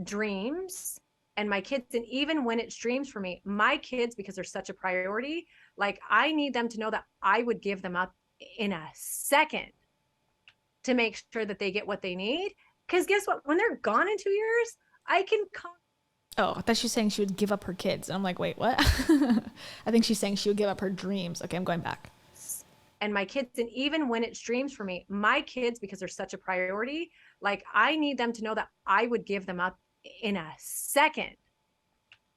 dreams and my kids. And even when it's dreams for me, my kids, because they're such a priority, like, I need them to know that I would give them up in a second to make sure that they get what they need. Because guess what? When they're gone in 2 years, I can Oh, I thought she was saying she would give up her kids. I'm like, wait, what? I think she's saying she would give up her dreams. Okay, I'm going back. And my kids, and even when it's dreams for me, my kids, because they're such a priority, like, I need them to know that I would give them up in a second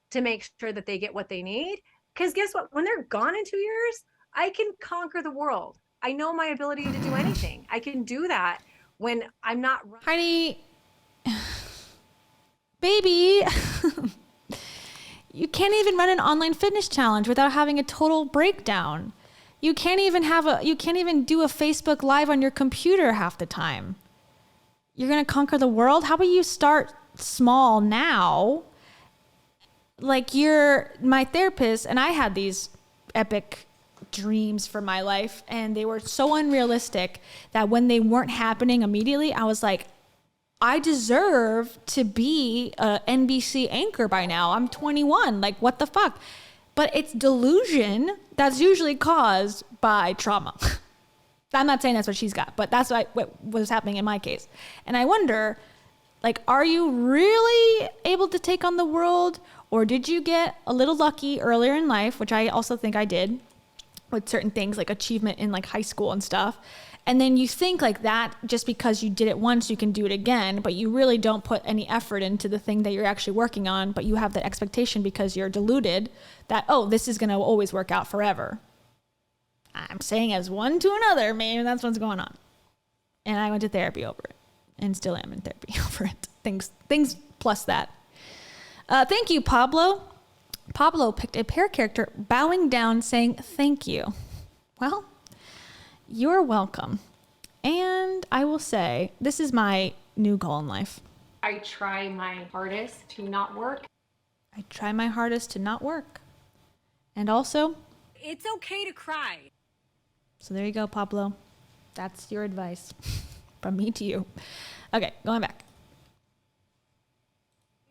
to make sure that they get what they need. Because guess what? When they're gone in 2 years, I can conquer the world. I know my ability to do anything. I can do that when I'm not. Heidi, baby, you can't even run an online fitness challenge without having a total breakdown. You can't even do a Facebook Live on your computer half the time. You're going to conquer the world? How about you start small now? Like, you're my therapist, and I had these epic dreams for my life, and they were so unrealistic that when they weren't happening immediately, I was like, I deserve to be a NBC anchor by now. I'm 21. Like, what the fuck? But it's delusion that's usually caused by trauma. I'm not saying that's what she's got, but that's what was happening in my case. And I wonder, like, are you really able to take on the world? Or did you get a little lucky earlier in life, which I also think I did, with certain things like achievement in like high school and stuff. And then you think like that just because you did it once, you can do it again, but you really don't put any effort into the thing that you're actually working on, but you have that expectation because you're deluded that, oh, this is going to always work out forever. I'm saying as one to another, maybe that's what's going on. And I went to therapy over it and still am in therapy over it. Things plus that. Thank you, Pablo. Pablo picked a pair character bowing down saying, thank you. Well, you're welcome. And I will say, this is my new goal in life. I try my hardest to not work. I try my hardest to not work. And also, It's okay to cry. So there you go, Pablo. That's your advice from me to you. Okay, going back.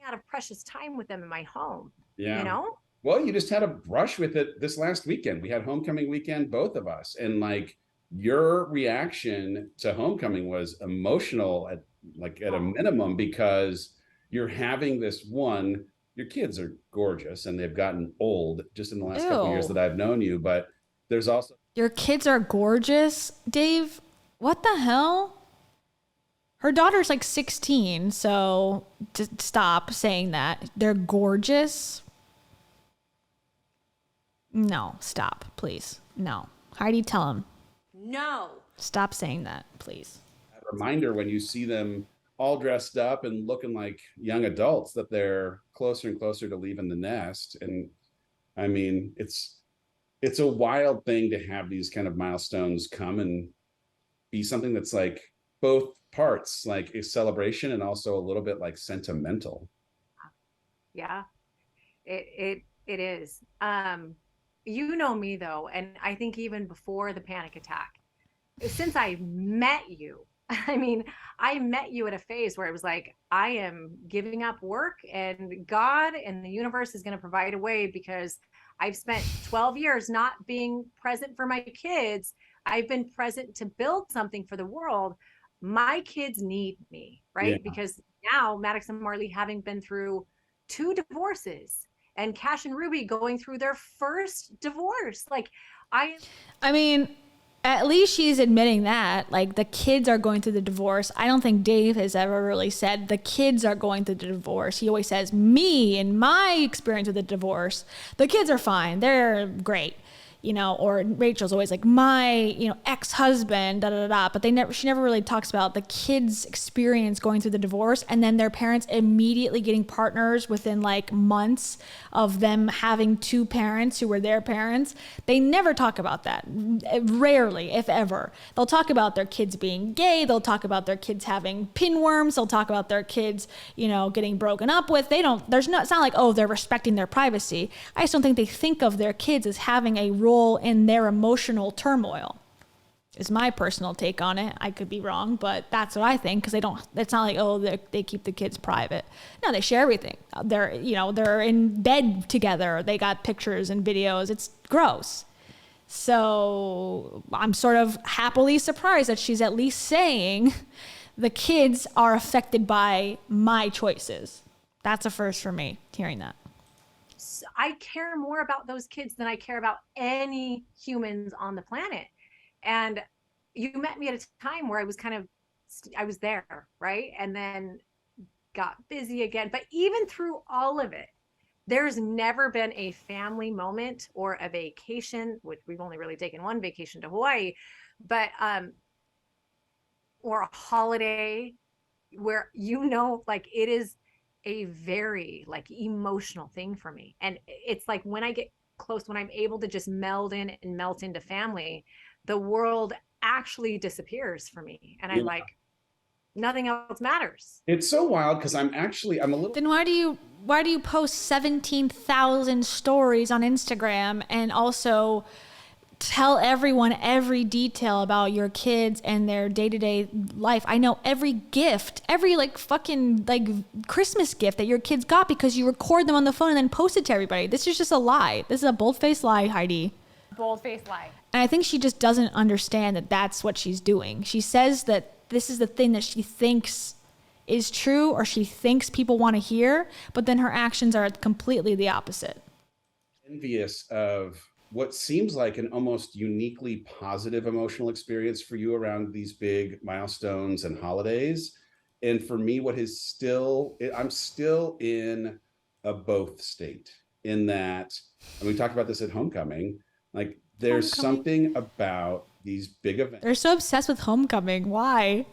Out of precious time with them in my home. Yeah. You know? Well, you just had a brush with it this last weekend. We had homecoming weekend, both of us. And like your reaction to homecoming was emotional at a minimum, because you're having this one, your kids are gorgeous and they've gotten old just in the last couple of years that I've known you. But there's also, your kids are gorgeous, Dave. What the hell? Her daughter's like 16, so just stop saying that. They're gorgeous. No, stop, please. No. Heidi, tell him. No. Stop saying that, please. a reminder when you see them all dressed up and looking like young adults that they're closer and closer to leaving the nest. And I mean, it's a wild thing to have these kind of milestones come and be something that's like both parts, like a celebration and also a little bit like sentimental. Yeah, it is. You know me though, and I think even before the panic attack, since I met you, I mean, I met you at a phase where it was like, I am giving up work and God and the universe is going to provide a way, because I've spent 12 years not being present for my kids. I've been present to build something for the world. My kids need me, right? Yeah. Because now Maddox and Marley, having been through 2 divorces, and Cash and Ruby going through their first divorce, like I mean, at least she's admitting that, like, the kids are going through the divorce. I don't think Dave has ever really said the kids are going through the divorce. He always says, me and my experience with the divorce, the kids are fine. They're great. You know, or Rachel's always like, my, you know, ex-husband, da da da. But she never really talks about the kids' experience going through the divorce, and then their parents immediately getting partners within like months of them having 2 parents who were their parents. They never talk about that. Rarely, if ever. They'll talk about their kids being gay. They'll talk about their kids having pinworms. They'll talk about their kids, you know, getting broken up with. It's not like, oh, they're respecting their privacy. I just don't think they think of their kids as having a role in their emotional turmoil, is my personal take on it. I could be wrong, but that's what I think, because it's not like, oh, they keep the kids private. No, they share everything. They're in bed together. They got pictures and videos. It's gross. So I'm sort of happily surprised that she's at least saying the kids are affected by my choices. That's a first for me, hearing that. I care more about those kids than I care about any humans on the planet. And you met me at a time where I was there, right? And then got busy again. But even through all of it, there's never been a family moment or a vacation, which we've only really taken one vacation to Hawaii, but or a holiday where, like, it is a very like emotional thing for me. And it's like when I get close, when I'm able to just meld in and melt into family, the world actually disappears for me. And I'm like, nothing else matters. It's so wild, because I'm a little. Then why do you post 17,000 stories on Instagram and also tell everyone every detail about your kids and their day-to-day life? I know every gift, every like fucking like Christmas gift that your kids got, because you record them on the phone and then post it to everybody. This is just a lie. This is a bold-faced lie, Heidi. Bold-faced lie. And I think she just doesn't understand that that's what she's doing. She says that this is the thing that she thinks is true, or she thinks people want to hear, but then her actions are completely the opposite. Envious of what seems like an almost uniquely positive emotional experience for you around these big milestones and holidays. And for me, I'm still in a both state, in that, and we talked about this at homecoming, like there's something about these big events. They're so obsessed with homecoming. Why?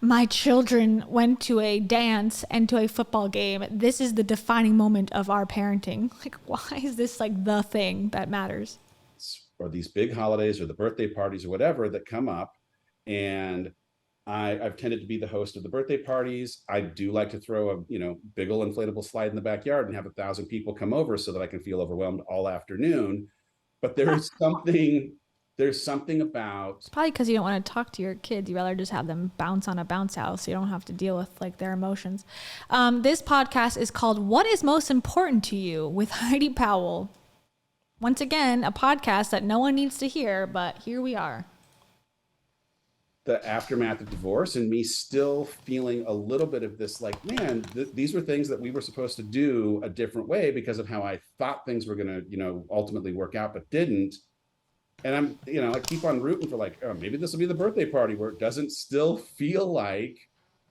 My children went to a dance and to a football game. This is the defining moment of our parenting. Like, why is this like the thing that matters? Or these big holidays or the birthday parties or whatever that come up, and I've tended to be the host of the birthday parties. I do like to throw a, big old inflatable slide in the backyard and have 1,000 people come over so that I can feel overwhelmed all afternoon. But there's something about, It's probably because you don't want to talk to your kids. You rather just have them bounce on a bounce house. So you don't have to deal with like their emotions. This podcast is called What is Most Important to You with Heidi Powell. Once again, a podcast that no one needs to hear, but here we are. the aftermath of divorce and me still feeling a little bit of this, like, man, these were things that we were supposed to do a different way because of how I thought things were going to, ultimately work out, but didn't. And I'm, I keep on rooting for like, oh, maybe this will be the birthday party where it doesn't still feel like,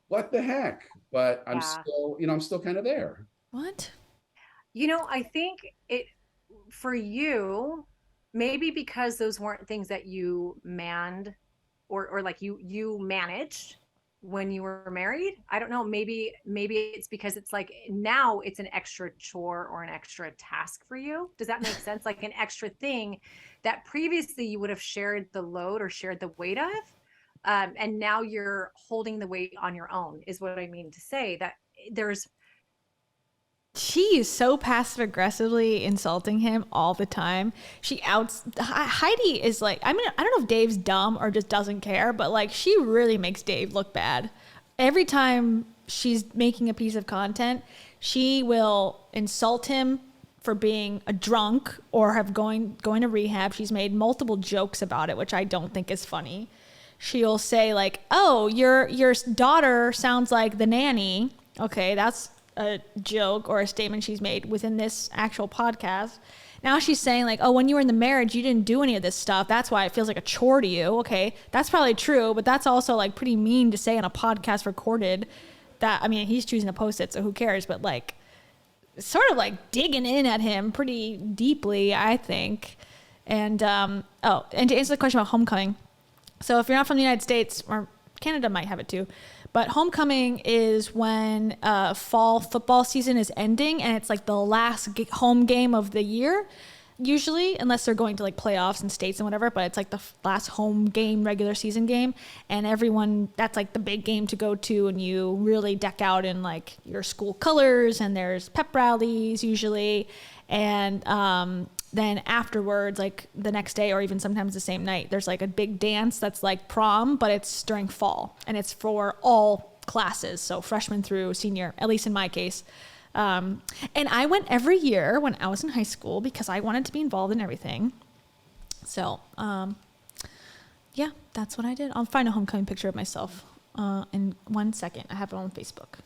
what the heck? But I'm still, I'm still kind of there. What? I think it, for you, maybe because those weren't things that you manned or like you managed when you were married. I don't know. Maybe it's because it's like now it's an extra chore or an extra task for you. Does that make sense? Like an extra thing that previously you would have shared the load or shared the weight of. And now you're holding the weight on your own is what I mean to say. That she is so passive aggressively insulting him all the time. Heidi is like, I mean, I don't know if Dave's dumb or just doesn't care, but like she really makes Dave look bad. Every time she's making a piece of content, she will insult him for being a drunk or have going to rehab. She's made multiple jokes about it, which I don't think is funny. She'll say like, oh, your daughter sounds like the nanny. Okay, that's a joke or a statement she's made within this actual podcast. Now she's saying like, oh, when you were in the marriage, you didn't do any of this stuff. That's why it feels like a chore to you. Okay, that's probably true, but that's also like pretty mean to say on a podcast recorded. That, I mean, he's choosing to post it, so who cares? But like, sort of like digging in at him pretty deeply, I think. And and to answer the question about homecoming. So if you're not from the United States, or Canada might have it too, but homecoming is when fall football season is ending and it's like the last home game of the year, usually, unless they're going to like playoffs and states and whatever, but it's like the last home game, regular season game. And everyone, that's like the big game to go to, and you really deck out in like your school colors, and there's pep rallies usually. And then afterwards, like the next day or even sometimes the same night, there's like a big dance that's like prom, but it's during fall and it's for all classes. So freshman through senior, at least in my case. And I went every year when I was in high school because I wanted to be involved in everything. So, yeah, that's what I did. I'll find a homecoming picture of myself in 1 second. I have it on Facebook.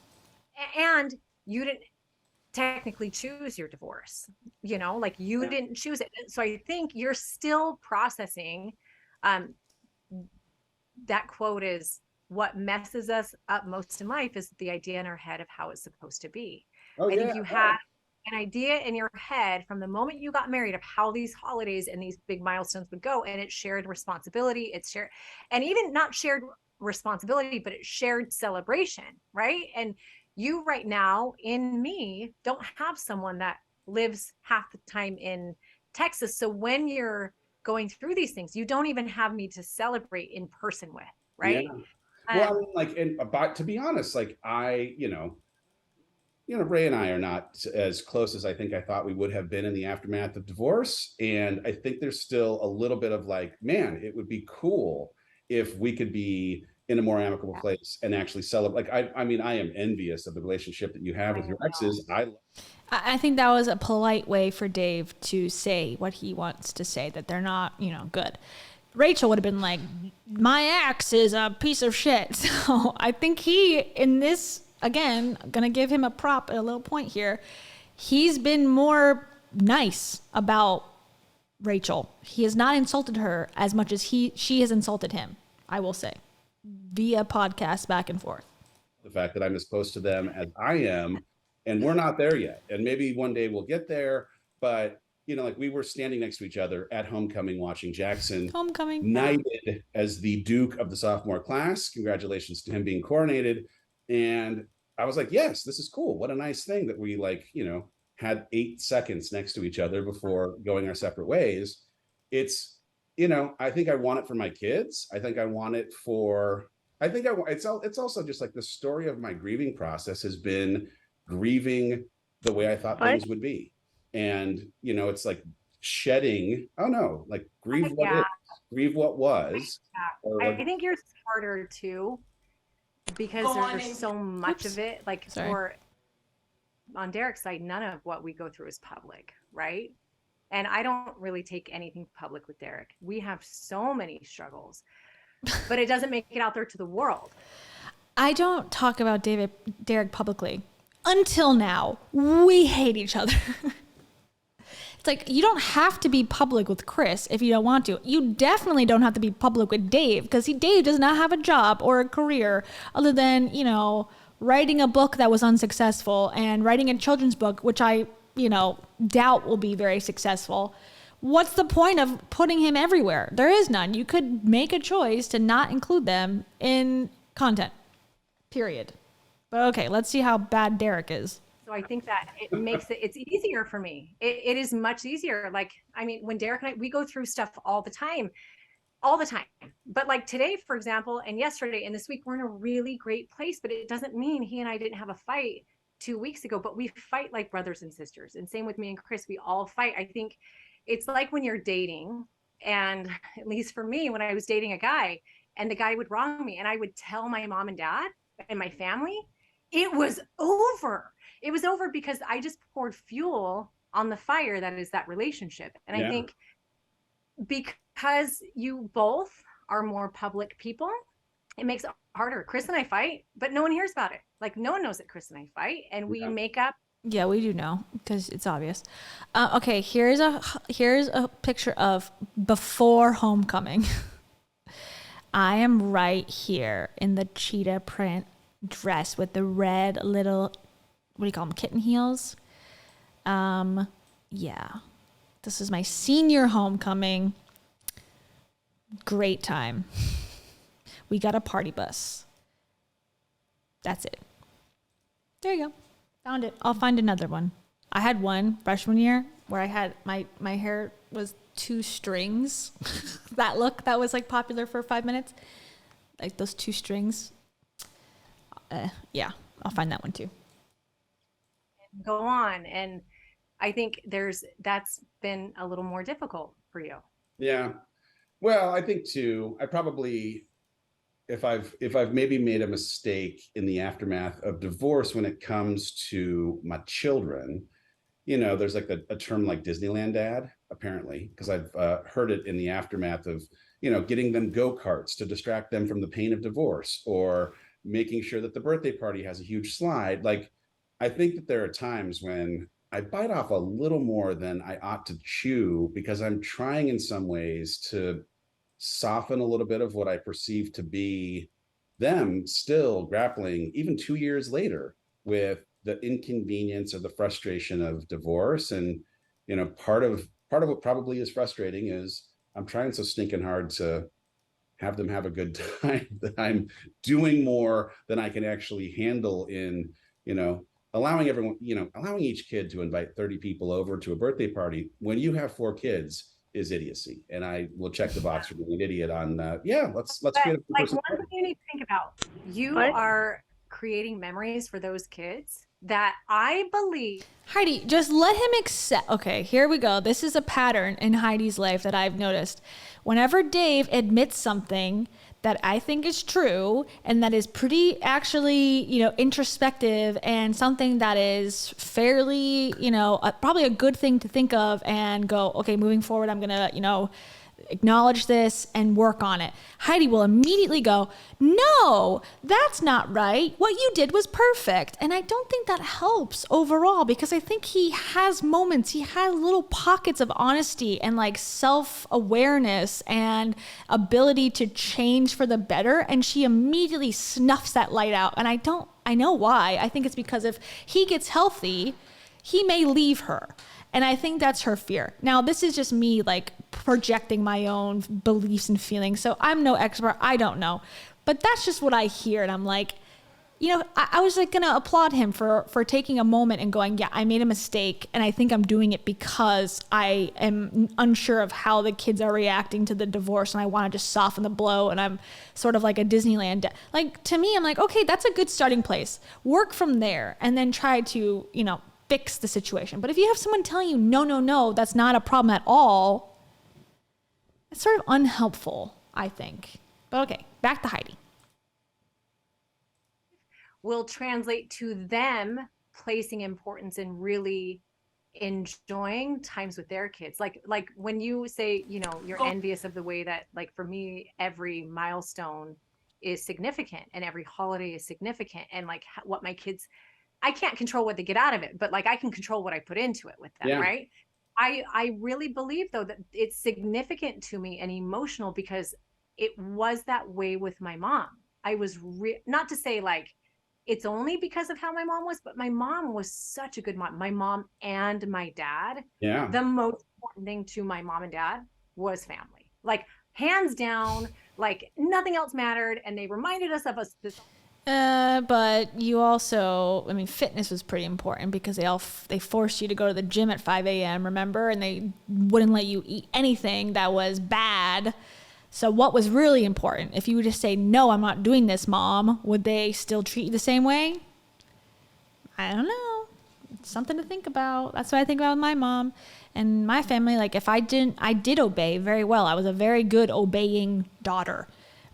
And you didn't technically choose your divorce, like you didn't choose it. So I think you're still processing. That quote is, what messes us up most in life is the idea in our head of how it's supposed to be. I think you had an idea in your head from the moment you got married of how these holidays and these big milestones would go, and it's shared responsibility. It's shared, and even not shared responsibility, but it's shared celebration, right? And you right now in me don't have someone that lives half the time in Texas. So when you're going through these things, you don't even have me to celebrate in person with, right? Yeah. Well, I mean, like, and about, to be honest, like Ray and I are not as close as I think I thought we would have been in the aftermath of divorce. And I think there's still a little bit of like, man, it would be cool if we could be in a more amicable place and actually celebrate. Like, I mean, I am envious of the relationship that you have with your exes. I think that was a polite way for Dave to say what he wants to say, that they're not, good. Rachel would have been like, my ex is a piece of shit. So I think he, in this, again, gonna give him a little point here. He's been more nice about Rachel. He has not insulted her as much as she has insulted him, I will say, via podcast back and forth. The fact that I'm as close to them as I am, and we're not there yet. And maybe one day we'll get there, but like we were standing next to each other at homecoming watching Jackson knighted as the Duke of the sophomore class. Congratulations to him being coronated. And I was like, yes, this is cool. What a nice thing that we had 8 seconds next to each other before going our separate ways. It's, I think I want it for my kids. I think I want it for I think it's also just like the story of my grieving process has been grieving the way I thought things would be. And, it's like shedding, oh no, like grieve what is, grieve what was. Yeah. I think yours is harder too, because there's so much of it. Like on Derek's side, none of what we go through is public, right? And I don't really take anything public with Derek. We have so many struggles, but it doesn't make it out there to the world. I don't talk about Derek publicly. Until now, we hate each other. It's like, you don't have to be public with Chris if you don't want to. You definitely don't have to be public with Dave, because Dave does not have a job or a career other than, writing a book that was unsuccessful and writing a children's book, which I, doubt will be very successful. What's the point of putting him everywhere? There is none. You could make a choice to not include them in content, period. But okay, let's see how bad Derek is. So I think that it makes it's easier for me. It is much easier. Like, I mean, when Derek and I, we go through stuff all the time. But like today, for example, and yesterday and this week, we're in a really great place, but it doesn't mean he and I didn't have a fight 2 weeks ago, but we fight like brothers and sisters. And same with me and Chris, we all fight. I think it's like when you're dating, and at least for me, when I was dating a guy and the guy would wrong me and I would tell my mom and dad and my family, it was over. It was over because I just poured fuel on the fire that is that relationship. And I think because you both are more public people, it makes it harder. Chris and I fight, but no one hears about it. Like, no one knows that Chris and I fight, and we make up. Yeah, we do know, because it's obvious. Okay, here's a picture of before homecoming. I am right here in the cheetah print dress with the red little, what do you call them, kitten heels? Yeah. This is my senior homecoming. Great time. We got a party bus. That's it. There you go. Found it. I'll find another one. I had one freshman year where I had my hair was 2 strings. That look that was like popular for 5 minutes. Like those 2 strings. Yeah, I'll find that one too. Go on. And I think that's been a little more difficult for you. Yeah. Well, I think too, I probably, if I've maybe made a mistake in the aftermath of divorce when it comes to my children, there's like a term like Disneyland dad, apparently, because I've heard it in the aftermath of, getting them go-karts to distract them from the pain of divorce, or making sure that the birthday party has a huge slide. Like, I think that there are times when I bite off a little more than I ought to chew, because I'm trying in some ways to soften a little bit of what I perceive to be them still grappling, even 2 years later, with the inconvenience or the frustration of divorce. And, part of what probably is frustrating is I'm trying so stinking hard to have them have a good time that I'm doing more than I can actually handle in, allowing everyone, allowing each kid to invite 30 people over to a birthday party when you have 4 kids is idiocy. And I will check the box for being an idiot on, let's create a like one thing you need to think about, you are creating memories for those kids that I believe. Heidi, just let him accept. Okay, here we go. This is a pattern in Heidi's life that I've noticed. Whenever Dave admits something that I think is true and that is pretty actually, introspective and something that is fairly, probably a good thing to think of and go, okay, moving forward, I'm going to, acknowledge this and work on it. Heidi will immediately go, no, that's not right. What you did was perfect. And I don't think that helps overall, because I think he has moments, he has little pockets of honesty and like self-awareness and ability to change for the better. And she immediately snuffs that light out. And I know why. I think it's because if he gets healthy, he may leave her. And I think that's her fear. Now, this is just me like projecting my own beliefs and feelings. So I'm no expert. I don't know. But that's just what I hear. And I'm like, I was like gonna applaud him for taking a moment and going, yeah, I made a mistake, and I think I'm doing it because I am unsure of how the kids are reacting to the divorce, and I want to just soften the blow, and I'm sort of like a Disneyland. Like, to me, I'm like, okay, that's a good starting place. Work from there, and then try to, fix the situation. But if you have someone telling you, no, that's not a problem at all, it's sort of unhelpful, I think. But okay, back to Heidi. Will translate to them placing importance in really enjoying times with their kids. Like when you say, you're envious of the way that, like, for me, every milestone is significant and every holiday is significant, and like what my kids, I can't control what they get out of it, but like I can control what I put into it with them. Yeah. Right. I really believe though that it's significant to me and emotional because it was that way with my mom. I was not to say like it's only because of how my mom was, but my mom was such a good mom. My mom and my dad. Yeah. The most important thing to my mom and dad was family. Like, hands down, like nothing else mattered. And they reminded us of us this. But you also, fitness was pretty important because they forced you to go to the gym at 5 a.m., remember? And they wouldn't let you eat anything that was bad. So what was really important? If you would just say, no, I'm not doing this, Mom, would they still treat you the same way? I don't know. It's something to think about. That's what I think about with my mom and my family. Like, if I did obey very well. I was a very good obeying daughter.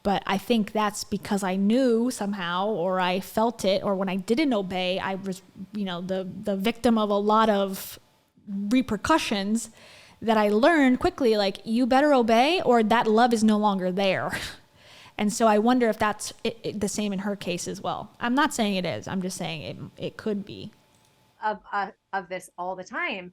But I think that's because I knew somehow, or I felt it, or when I didn't obey, I was, the victim of a lot of repercussions that I learned quickly, like, you better obey or that love is no longer there. And so I wonder if that's the same in her case as well. I'm not saying it is. I'm just saying it could be. Of this all the time.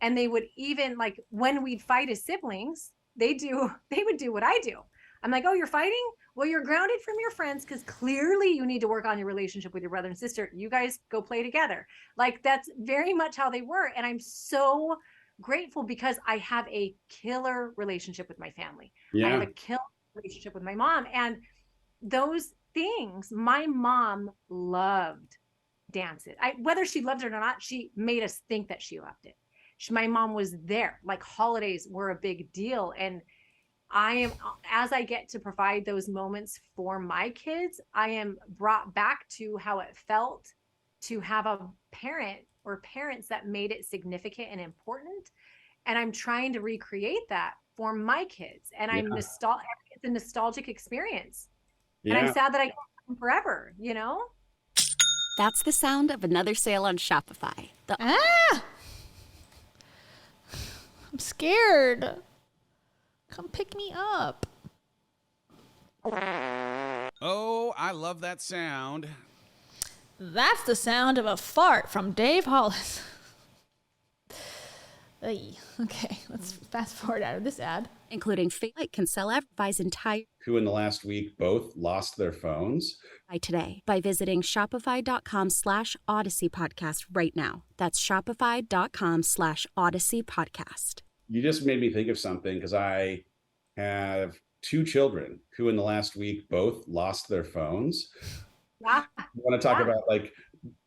And they would even, like, when we'd fight as siblings, they would do what I do. I'm like, oh, you're fighting? Well, you're grounded from your friends because clearly you need to work on your relationship with your brother and sister. You guys go play together. Like, that's very much how they were. And I'm so grateful because I have a killer relationship with my family. Yeah. I have a killer relationship with my mom. And those things, my mom loved dances. Whether she loved it or not, she made us think that she loved it. My mom was there. Like, holidays were a big deal. And as I get to provide those moments for my kids, I am brought back to how it felt to have a parent or parents that made it significant and important. And I'm trying to recreate that for my kids. And I'm it's a nostalgic experience. Yeah. And I'm sad that I can't forever, That's the sound of another sale on Shopify. I'm scared. Come pick me up. Oh, I love that sound. That's the sound of a fart from Dave Hollis. Okay, let's fast forward out of this ad. Including Fate can sell Advice entire. Who in the last week both lost their phones. Today by visiting shopify.com/Odyssey podcast right now. That's shopify.com/Odyssey podcast. You just made me think of something because I have two children who in the last week both lost their phones. Yeah. I want to talk about like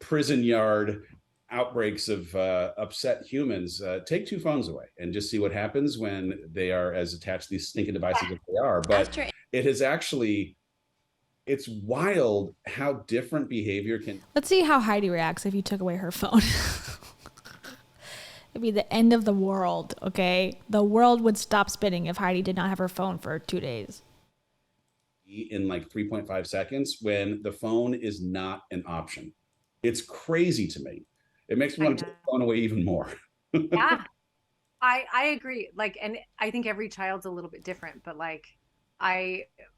prison yard outbreaks of upset humans. Take two phones away and just see what happens when they are as attached to these stinking devices as they are. But it has actually, it's wild how different behavior can. Let's see how Heidi reacts if you took away her phone. It'd be the end of the world, okay? The world would stop spinning if Heidi did not have her phone for 2 days. In like 3.5 seconds when the phone is not an option. It's crazy to me. It makes me want to take the phone away even more. Yeah, I agree. Like, and I think every child's a little bit different, but like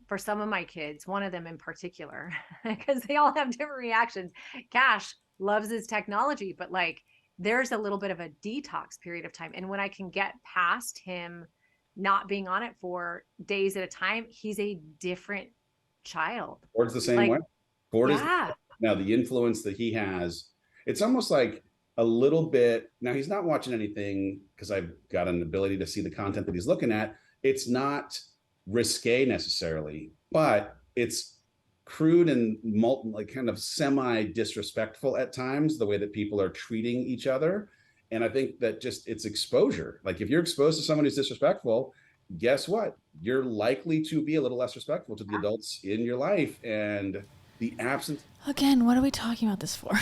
for some of my kids, one of them in particular, because they all have different reactions. Cash loves his technology, but like, there's a little bit of a detox period of time. And when I can get past him not being on it for days at a time, he's a different child. Ford's the same way. Ford is now the influence that he has. It's almost like a little bit. Now he's not watching anything because I've got an ability to see the content that he's looking at. It's not risque necessarily, but it's crude and like kind of semi disrespectful at times, the way that people are treating each other. And I think that just it's exposure. Like if you're exposed to someone who's disrespectful, guess what? You're likely to be a little less respectful to the adults in your life. And the absence. Again, what are we talking about this for?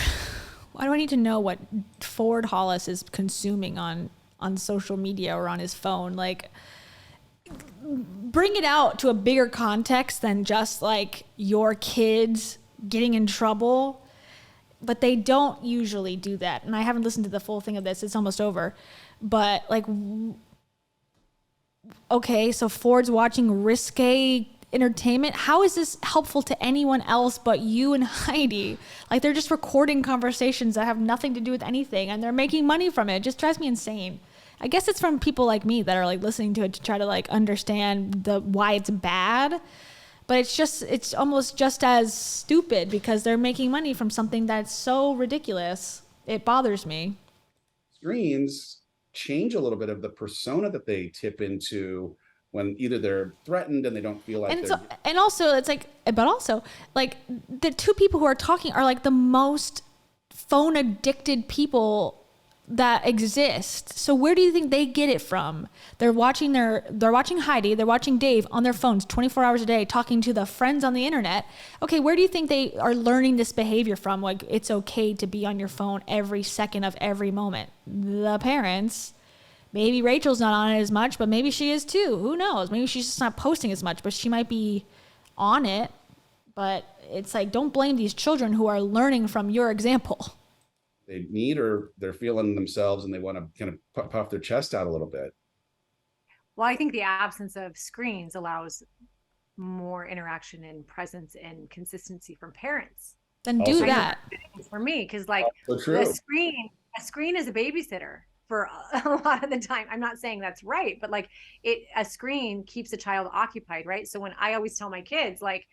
Why do I need to know what Ford Hollis is consuming on social media or on his phone? Like, bring it out to a bigger context than just like your kids getting in trouble. But they don't usually do that. And I haven't listened to the full thing of this. It's almost over. But like, okay, so Ford's watching risque entertainment. How is this helpful to anyone else but you and Heidi? Like, they're just recording conversations that have nothing to do with anything, and they're making money from it. It just drives me insane. I guess it's from people like me that are like listening to it to try to like understand why it's bad. But it's almost just as stupid because they're making money from something that's so ridiculous. It bothers me. Screens change a little bit of the persona that they tip into when either they're threatened and they don't feel like and also it's like, but also like the two people who are talking are like the most phone addicted people that exist. So where do you think they get it from? They're watching Heidi, they're watching Dave on their phones 24 hours a day, talking to the friends on the internet. Okay, where do you think they are learning this behavior from? Like, it's okay to be on your phone every second of every moment. The parents. Maybe Rachel's not on it as much, but maybe she is too. Who knows? Maybe she's just not posting as much, but she might be on it. But it's like, don't blame these children who are learning from your example. They need, or they're feeling themselves and they want to kind of puff their chest out a little bit. Well, I think the absence of screens allows more interaction and presence and consistency from parents. Then do Also, that. For me, because like a screen is a babysitter for a lot of the time. I'm not saying that's right, but like a screen keeps a child occupied, right? So when I always tell my kids, like,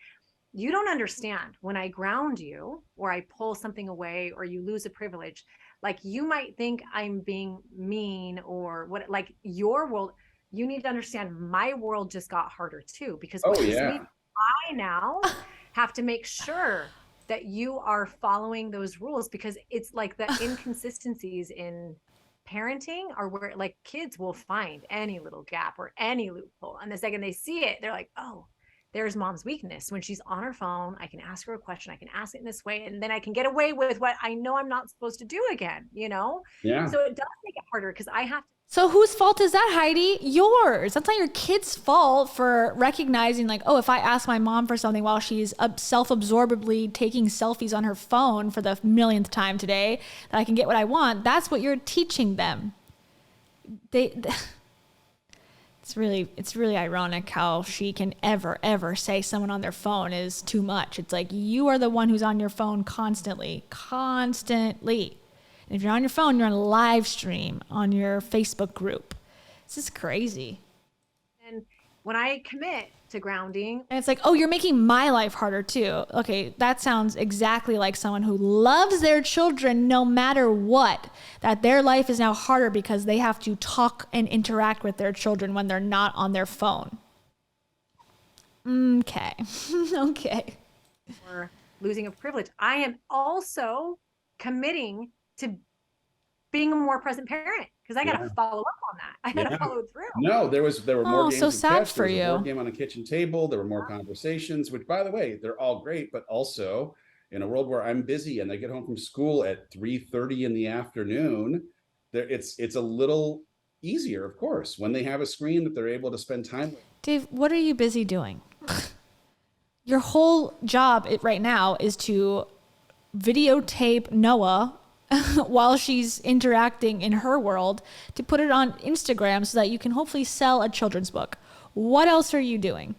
you don't understand when I ground you or I pull something away or you lose a privilege, like you might think I'm being mean or what, like your world, you need to understand my world just got harder too, because I now have to make sure that you are following those rules, because it's like the inconsistencies in parenting are where like kids will find any little gap or any loophole. And the second they see it, they're like, oh, there's mom's weakness. When she's on her phone, I can ask her a question. I can ask it in this way. And then I can get away with what I know I'm not supposed to do again, you know? Yeah. So it does make it harder because I have to. So whose fault is that, Heidi? Yours. That's not your kid's fault for recognizing like, oh, if I ask my mom for something while she's self-absorbedly taking selfies on her phone for the millionth time today, that I can get what I want. That's what you're teaching them. It's really ironic how she can ever say someone on their phone is too much. It's like, you are the one who's on your phone constantly. And if you're on your phone, you're on a live stream on your Facebook group. This is crazy. And when I commit to grounding. And it's like, oh, you're making my life harder too. Okay, that sounds exactly like someone who loves their children no matter what, that their life is now harder because they have to talk and interact with their children when they're not on their phone. Okay. Okay. Or losing a privilege. I am also committing to being a more present parent, because I got to follow up on that. I got to follow through. No, there were more games. So sad for you. There was a board game on a kitchen table. There were more conversations, which, by the way, they're all great. But also, in a world where I'm busy and they get home from school at 3:30 in the afternoon, it's a little easier, of course, when they have a screen that they're able to spend time with. Dave, what are you busy doing? Your whole job right now is to videotape Noah while she's interacting in her world, to put it on Instagram so that you can hopefully sell a children's book. What else are you doing?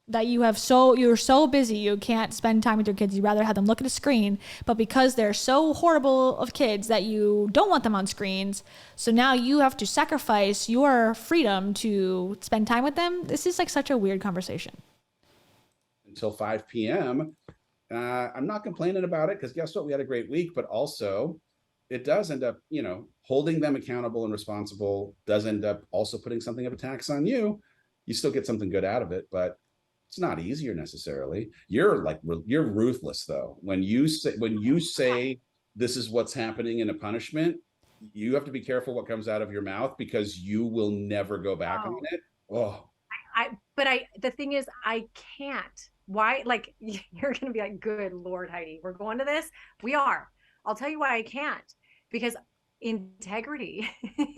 That you're so busy you can't spend time with your kids. You'd rather have them look at a screen, but because they're so horrible of kids that you don't want them on screens, so now you have to sacrifice your freedom to spend time with them. This is like such a weird conversation. Until 5 p.m. I'm not complaining about it, because guess what? We had a great week, but also it does end up, holding them accountable and responsible does end up also putting something of a tax on you. You still get something good out of it, but It's not easier necessarily. You're ruthless though. When you say this is what's happening in a punishment, you have to be careful what comes out of your mouth because you will never go back on it. Oh, The thing is, I can't. Why? Like, you're going to be like, good Lord, Heidi, we're going to this. We are. I'll tell you why I can't, because integrity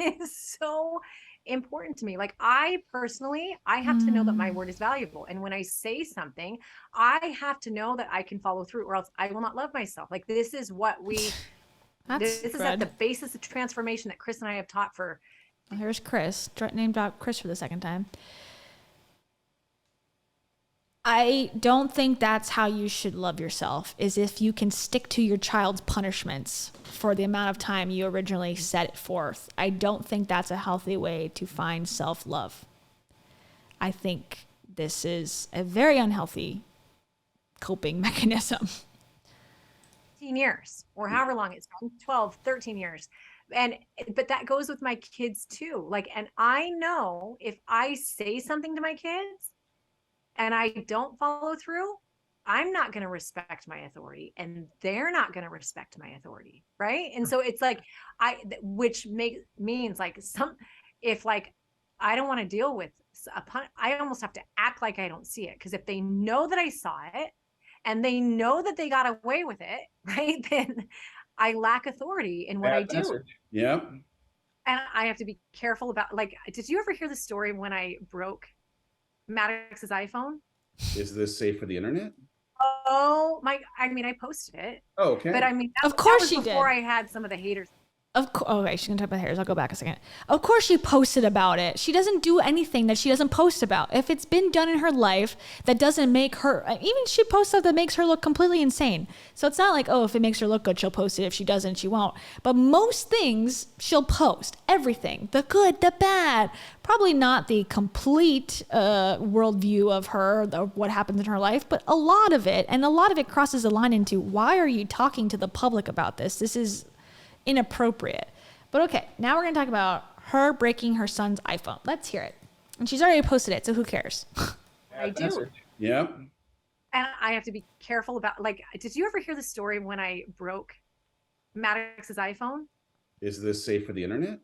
is so important to me. Like, I personally, I have to know that my word is valuable. And when I say something, I have to know that I can follow through, or else I will not love myself. Like, this is what this is at the basis of transformation that Chris and I have taught for. Here's Chris, name drop Chris for the second time. I don't think that's how you should love yourself, is if you can stick to your child's punishments for the amount of time you originally set it forth. I don't think that's a healthy way to find self-love. I think this is a very unhealthy coping mechanism. 15 years or however long it's been, 12, 13 years. But that goes with my kids too. Like, and I know if I say something to my kids and I don't follow through, I'm not going to respect my authority and they're not going to respect my authority. Right. And so it's like, which means like if like, I don't want to deal with I almost have to act like I don't see it. Cause if they know that I saw it and they know that they got away with it, right, then I lack authority in what I do. Yeah. And I have to be careful about, like, did you ever hear the story when I broke Maddox's iPhone? Is this safe for the internet? Oh my! I mean, I posted it. Oh, okay. But I mean, of course she before did. I had some of the haters. Okay, she's gonna talk about hairs. I'll go back a second. Of course she posted about it. She doesn't do anything that she doesn't post about. If it's been done in her life that doesn't make her, even she posts stuff that makes her look completely insane. So it's not like, oh, if it makes her look good, she'll post it. If she doesn't, she won't. But most things she'll post. Everything. The good, the bad. Probably not the complete worldview of her, what happens in her life, but a lot of it. And a lot of it crosses the line into, why are you talking to the public about this? This is inappropriate. But okay, now we're going to talk about her breaking her son's iPhone. Let's hear it. And she's already posted it, so who cares? I do. Yeah. And I have to be careful about, like, did you ever hear the story when I broke Maddox's iPhone? Is this safe for the internet?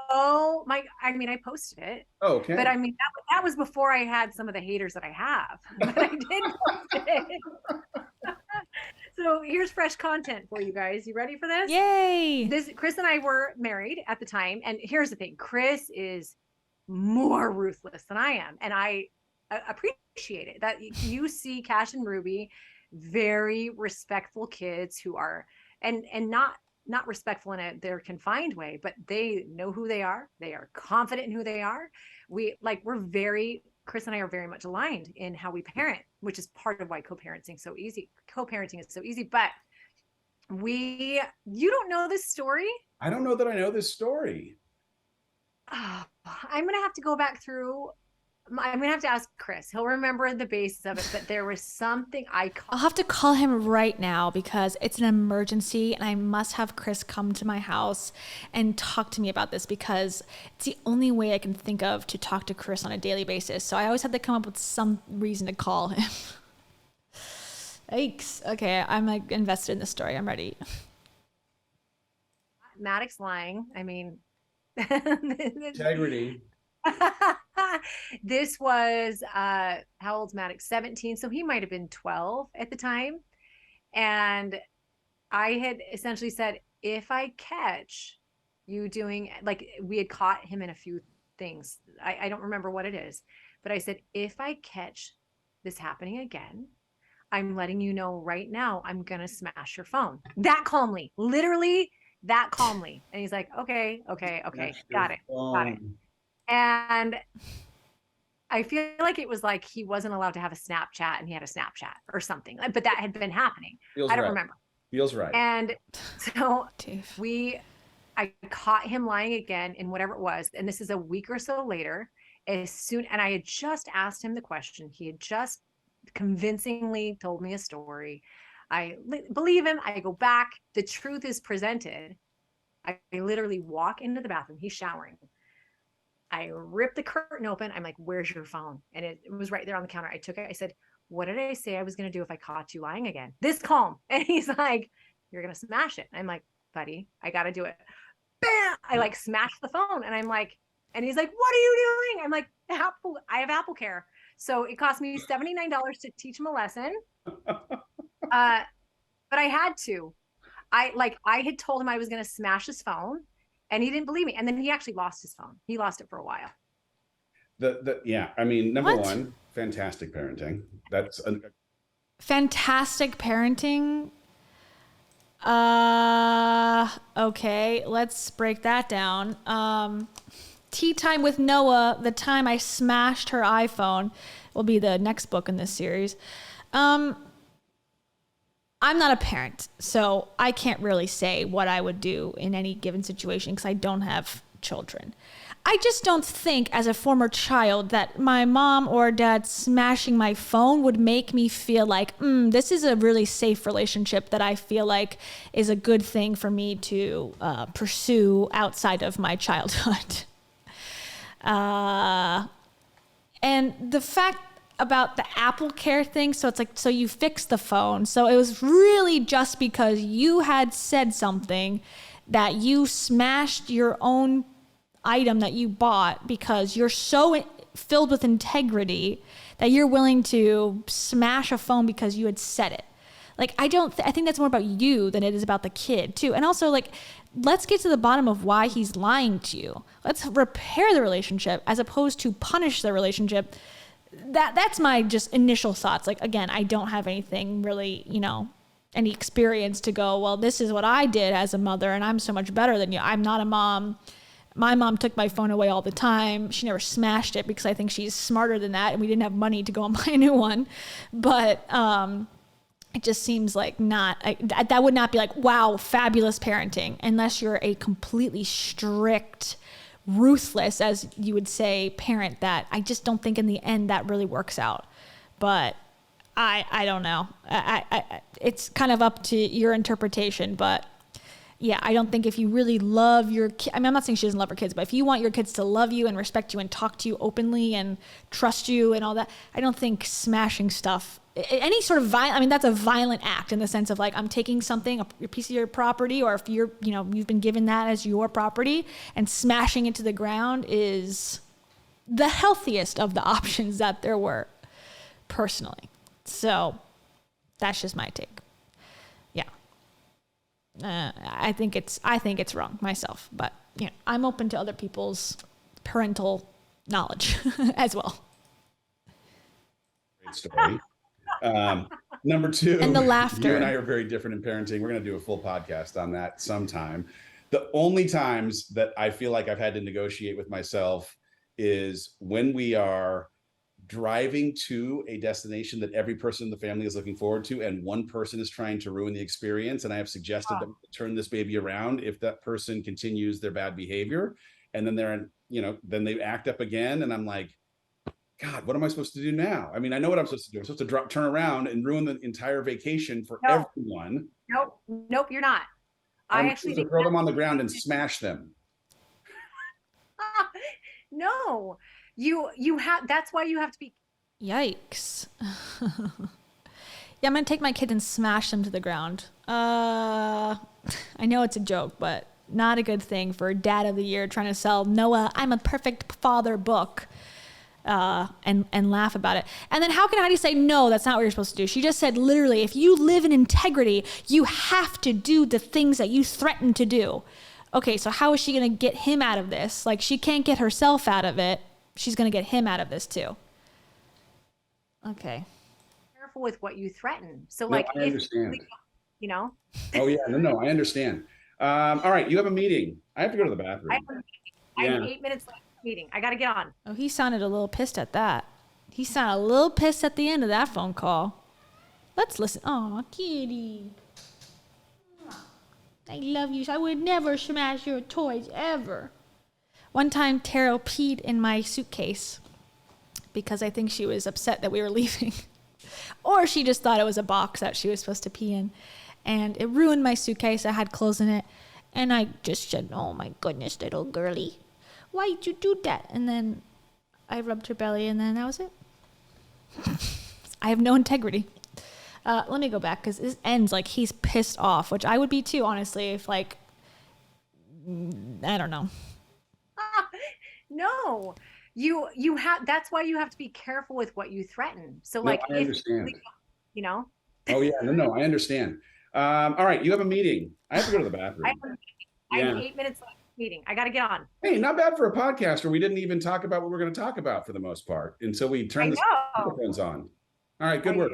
Oh my! I mean, I posted it. Oh, okay. But I mean, that was before I had some of the haters that I have. But I did post it. So here's fresh content for you guys. You ready for this? Yay! Chris and I were married at the time, and here's the thing: Chris is more ruthless than I am, and I appreciate it. That you see Cash and Ruby, very respectful kids who are, and not respectful in their confined way, but they know who they are. They are confident in who they are. Chris and I are very much aligned in how we parent, which is part of why co-parenting is so easy. Co-parenting is so easy, but you don't know this story? I don't know that I know this story. I'm going to have to go back through. I'm going to have to ask Chris. He'll remember the basis of it, but there was something I'll have to call him right now because it's an emergency and I must have Chris come to my house and talk to me about this because it's the only way I can think of to talk to Chris on a daily basis. So I always have to come up with some reason to call him. Yikes. Okay, I'm like invested in this story. I'm ready. Maddox lying. I mean, integrity. This was how old's Maddox? 17, so he might have been 12 at the time. And I had essentially said, if I catch you doing, like, we had caught him in a few things. I don't remember what it is, but I said, if I catch this happening again, I'm letting you know right now, I'm gonna smash your phone. That calmly, literally that calmly. And he's like, okay, got it. And I feel like it was like he wasn't allowed to have a Snapchat and he had a Snapchat or something, but that had been happening. I don't remember. Feels right. And so I caught him lying again in whatever it was. And this is a week or so later, and I had just asked him the question. He had just convincingly told me a story. I believe him. I go back. The truth is presented. I literally walk into the bathroom. He's showering. I ripped the curtain open. I'm like, where's your phone? And it was right there on the counter. I took it. I said, what did I say I was going to do if I caught you lying again? This calm. And he's like, you're going to smash it. I'm like, buddy, I got to do it. Bam! I like smashed the phone. And I'm like, and he's like, what are you doing? I'm like, I have Apple Care. So it cost me $79 to teach him a lesson. But I had to. I had told him I was going to smash his phone, and he didn't believe me. And then he actually lost his phone. He lost it for a while. Yeah. I mean, number What? one, fantastic parenting. That's Fantastic parenting. Okay, let's break that down. Tea Time with Noah, the time I smashed her iPhone, will be the next book in this series. I'm not a parent, so I can't really say what I would do in any given situation because I don't have children. I just don't think, as a former child, that my mom or dad smashing my phone would make me feel like, this is a really safe relationship that I feel like is a good thing for me to pursue outside of my childhood. And the fact about the Apple Care thing, so it's like, so you fixed the phone. So it was really just because you had said something that you smashed your own item that you bought because you're so filled with integrity that you're willing to smash a phone because you had said it. Like, I think that's more about you than it is about the kid too. And also, like, let's get to the bottom of why he's lying to you. Let's repair the relationship as opposed to punish the relationship. That's my just initial thoughts. Like, again, I don't have anything really, any experience to go, well, this is what I did as a mother and I'm so much better than you. I'm not a mom. My mom took my phone away all the time. She never smashed it because I think she's smarter than that and we didn't have money to go and buy a new one. But it just seems like that would not be like, wow, fabulous parenting, unless you're a completely strict, ruthless, as you would say, parent that I just don't think in the end that really works out. But I don't know. It's kind of up to your interpretation, but yeah, I don't think if you really love your kid, I mean, I'm not saying she doesn't love her kids, but if you want your kids to love you and respect you and talk to you openly and trust you and all that, I don't think smashing stuff, any sort of violent, I mean, that's a violent act in the sense of like, I'm taking something, a piece of your property, or if you're, you've been given that as your property and smashing it to the ground is the healthiest of the options that there were personally. So that's just my take. I think it's wrong myself, but I'm open to other people's parental knowledge as well. Great story. Number two, and the laughter. You and I are very different in parenting. We're going to do a full podcast on that sometime. The only times that I feel like I've had to negotiate with myself is when we are driving to a destination that every person in the family is looking forward to, and one person is trying to ruin the experience. And I have suggested that we turn this baby around if that person continues their bad behavior. And then then they act up again. And I'm like, God, what am I supposed to do now? I mean, I know what I'm supposed to do. I'm supposed to turn around and ruin the entire vacation for everyone. Nope, you're not. I'm actually supposed to throw them on the ground and smash them. No. You have, that's why you have to be. Yikes. Yeah, I'm going to take my kid and smash them to the ground. I know it's a joke, but not a good thing for Dad of the Year trying to sell Noah, I'm a Perfect Father book and laugh about it. And then how can Heidi say, no, that's not what you're supposed to do? She just said, literally, if you live in integrity, you have to do the things that you threaten to do. Okay, so how is she going to get him out of this? Like, she can't get herself out of it. She's going to get him out of this too. Okay. Careful with what you threaten. So I understand. Oh yeah, no, I understand. All right, you have a meeting. I have to go to the bathroom. I have 8 minutes left of the meeting. I got to get on. Oh, he sounded a little pissed at that. He sounded a little pissed at the end of that phone call. Let's listen. Oh, kitty. I love you. I would never smash your toys ever. One time, Taro peed in my suitcase because I think she was upset that we were leaving. Or she just thought it was a box that she was supposed to pee in. And it ruined my suitcase. I had clothes in it. And I just said, oh my goodness, little girly. why'd you do that? And then I rubbed her belly, and then that was it. I have no integrity. Let me go back, because this ends like he's pissed off, which I would be too, honestly, if like, I don't know. No, you have, that's why you have to be careful with what you threaten. So No, like, I understand. you know, Oh yeah, no, I understand. All right, you have a meeting. I have to go to the bathroom. I have 8 minutes left meeting. I got to get on. Hey, not bad for a podcast where we didn't even talk about what we're going to talk about for the most part until we turned the microphones on. All right, good work.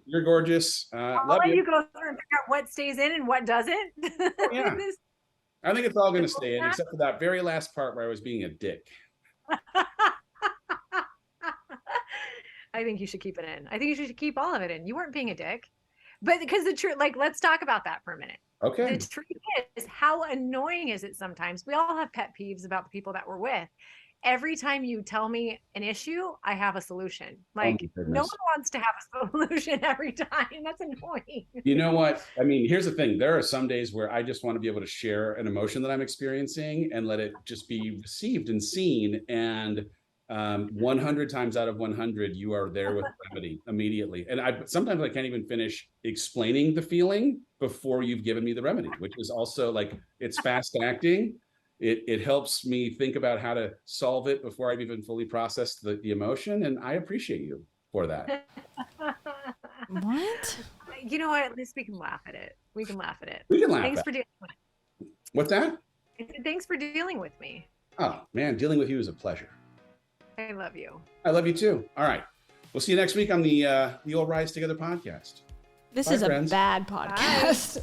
You're gorgeous. I'll Love let you. you go through and figure out what stays in and what doesn't. Yeah. I think it's all going to stay in, except for that very last part where I was being a dick. I think you should keep it in. I think you should keep all of it in. You weren't being a dick. But because the truth, like, let's talk about that for a minute. Okay. The truth is, how annoying is it sometimes? We all have pet peeves about the people that we're with. Every time you tell me an issue, I have a solution. Like, no one wants to have a solution every time. That's annoying. You know what? I mean, here's the thing. There are some days where I just want to be able to share an emotion that I'm experiencing and let it just be received and seen. And 100 times out of 100, you are there with remedy immediately. And sometimes I can't even finish explaining the feeling before you've given me the remedy, which is also like, it's fast acting. It helps me think about how to solve it before I've even fully processed the emotion. And I appreciate you for that. What? You know what? At least we can laugh at it. We can laugh at it. We can laugh Thanks at for dealing with it. What's that? Thanks for dealing with me. Oh, man, dealing with you is a pleasure. I love you. I love you too. All right. We'll see you next week on the Old Rise Together podcast. This Bye, is friends. a bad podcast.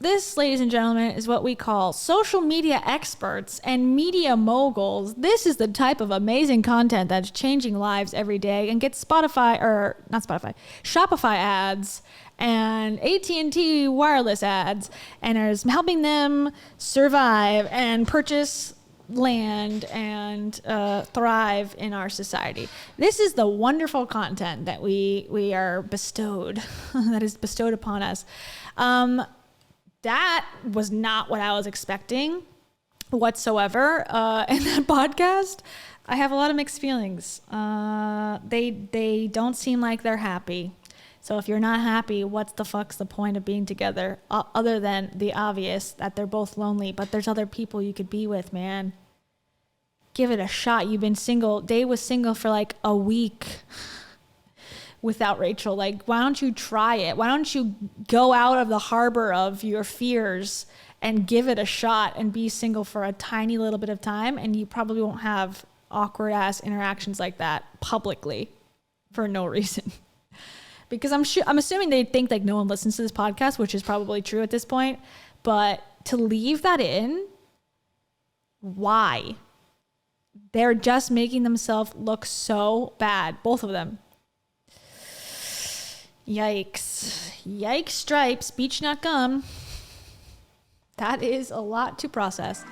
This, ladies and gentlemen, is what we call social media experts and media moguls. This is the type of amazing content that's changing lives every day and gets Shopify ads and AT&T wireless ads and is helping them survive and purchase land and thrive in our society. This is the wonderful content that we are bestowed, that is bestowed upon us. That was not what I was expecting whatsoever in that podcast. I have a lot of mixed feelings. They don't seem like they're happy. So if you're not happy, what's the fuck's the point of being together? Other than the obvious that they're both lonely, but there's other people you could be with, man. Give it a shot. You've been single. Dave was single for like a week without Rachel. Like, why don't you try it? Why don't you go out of the harbor of your fears and give it a shot and be single for a tiny little bit of time? And you probably won't have awkward ass interactions like that publicly for no reason. Because I'm assuming they think like no one listens to this podcast, which is probably true at this point. But to leave that in, why? They're just making themselves look so bad, both of them. Yikes. Yikes stripes, beach not gum. That is a lot to process.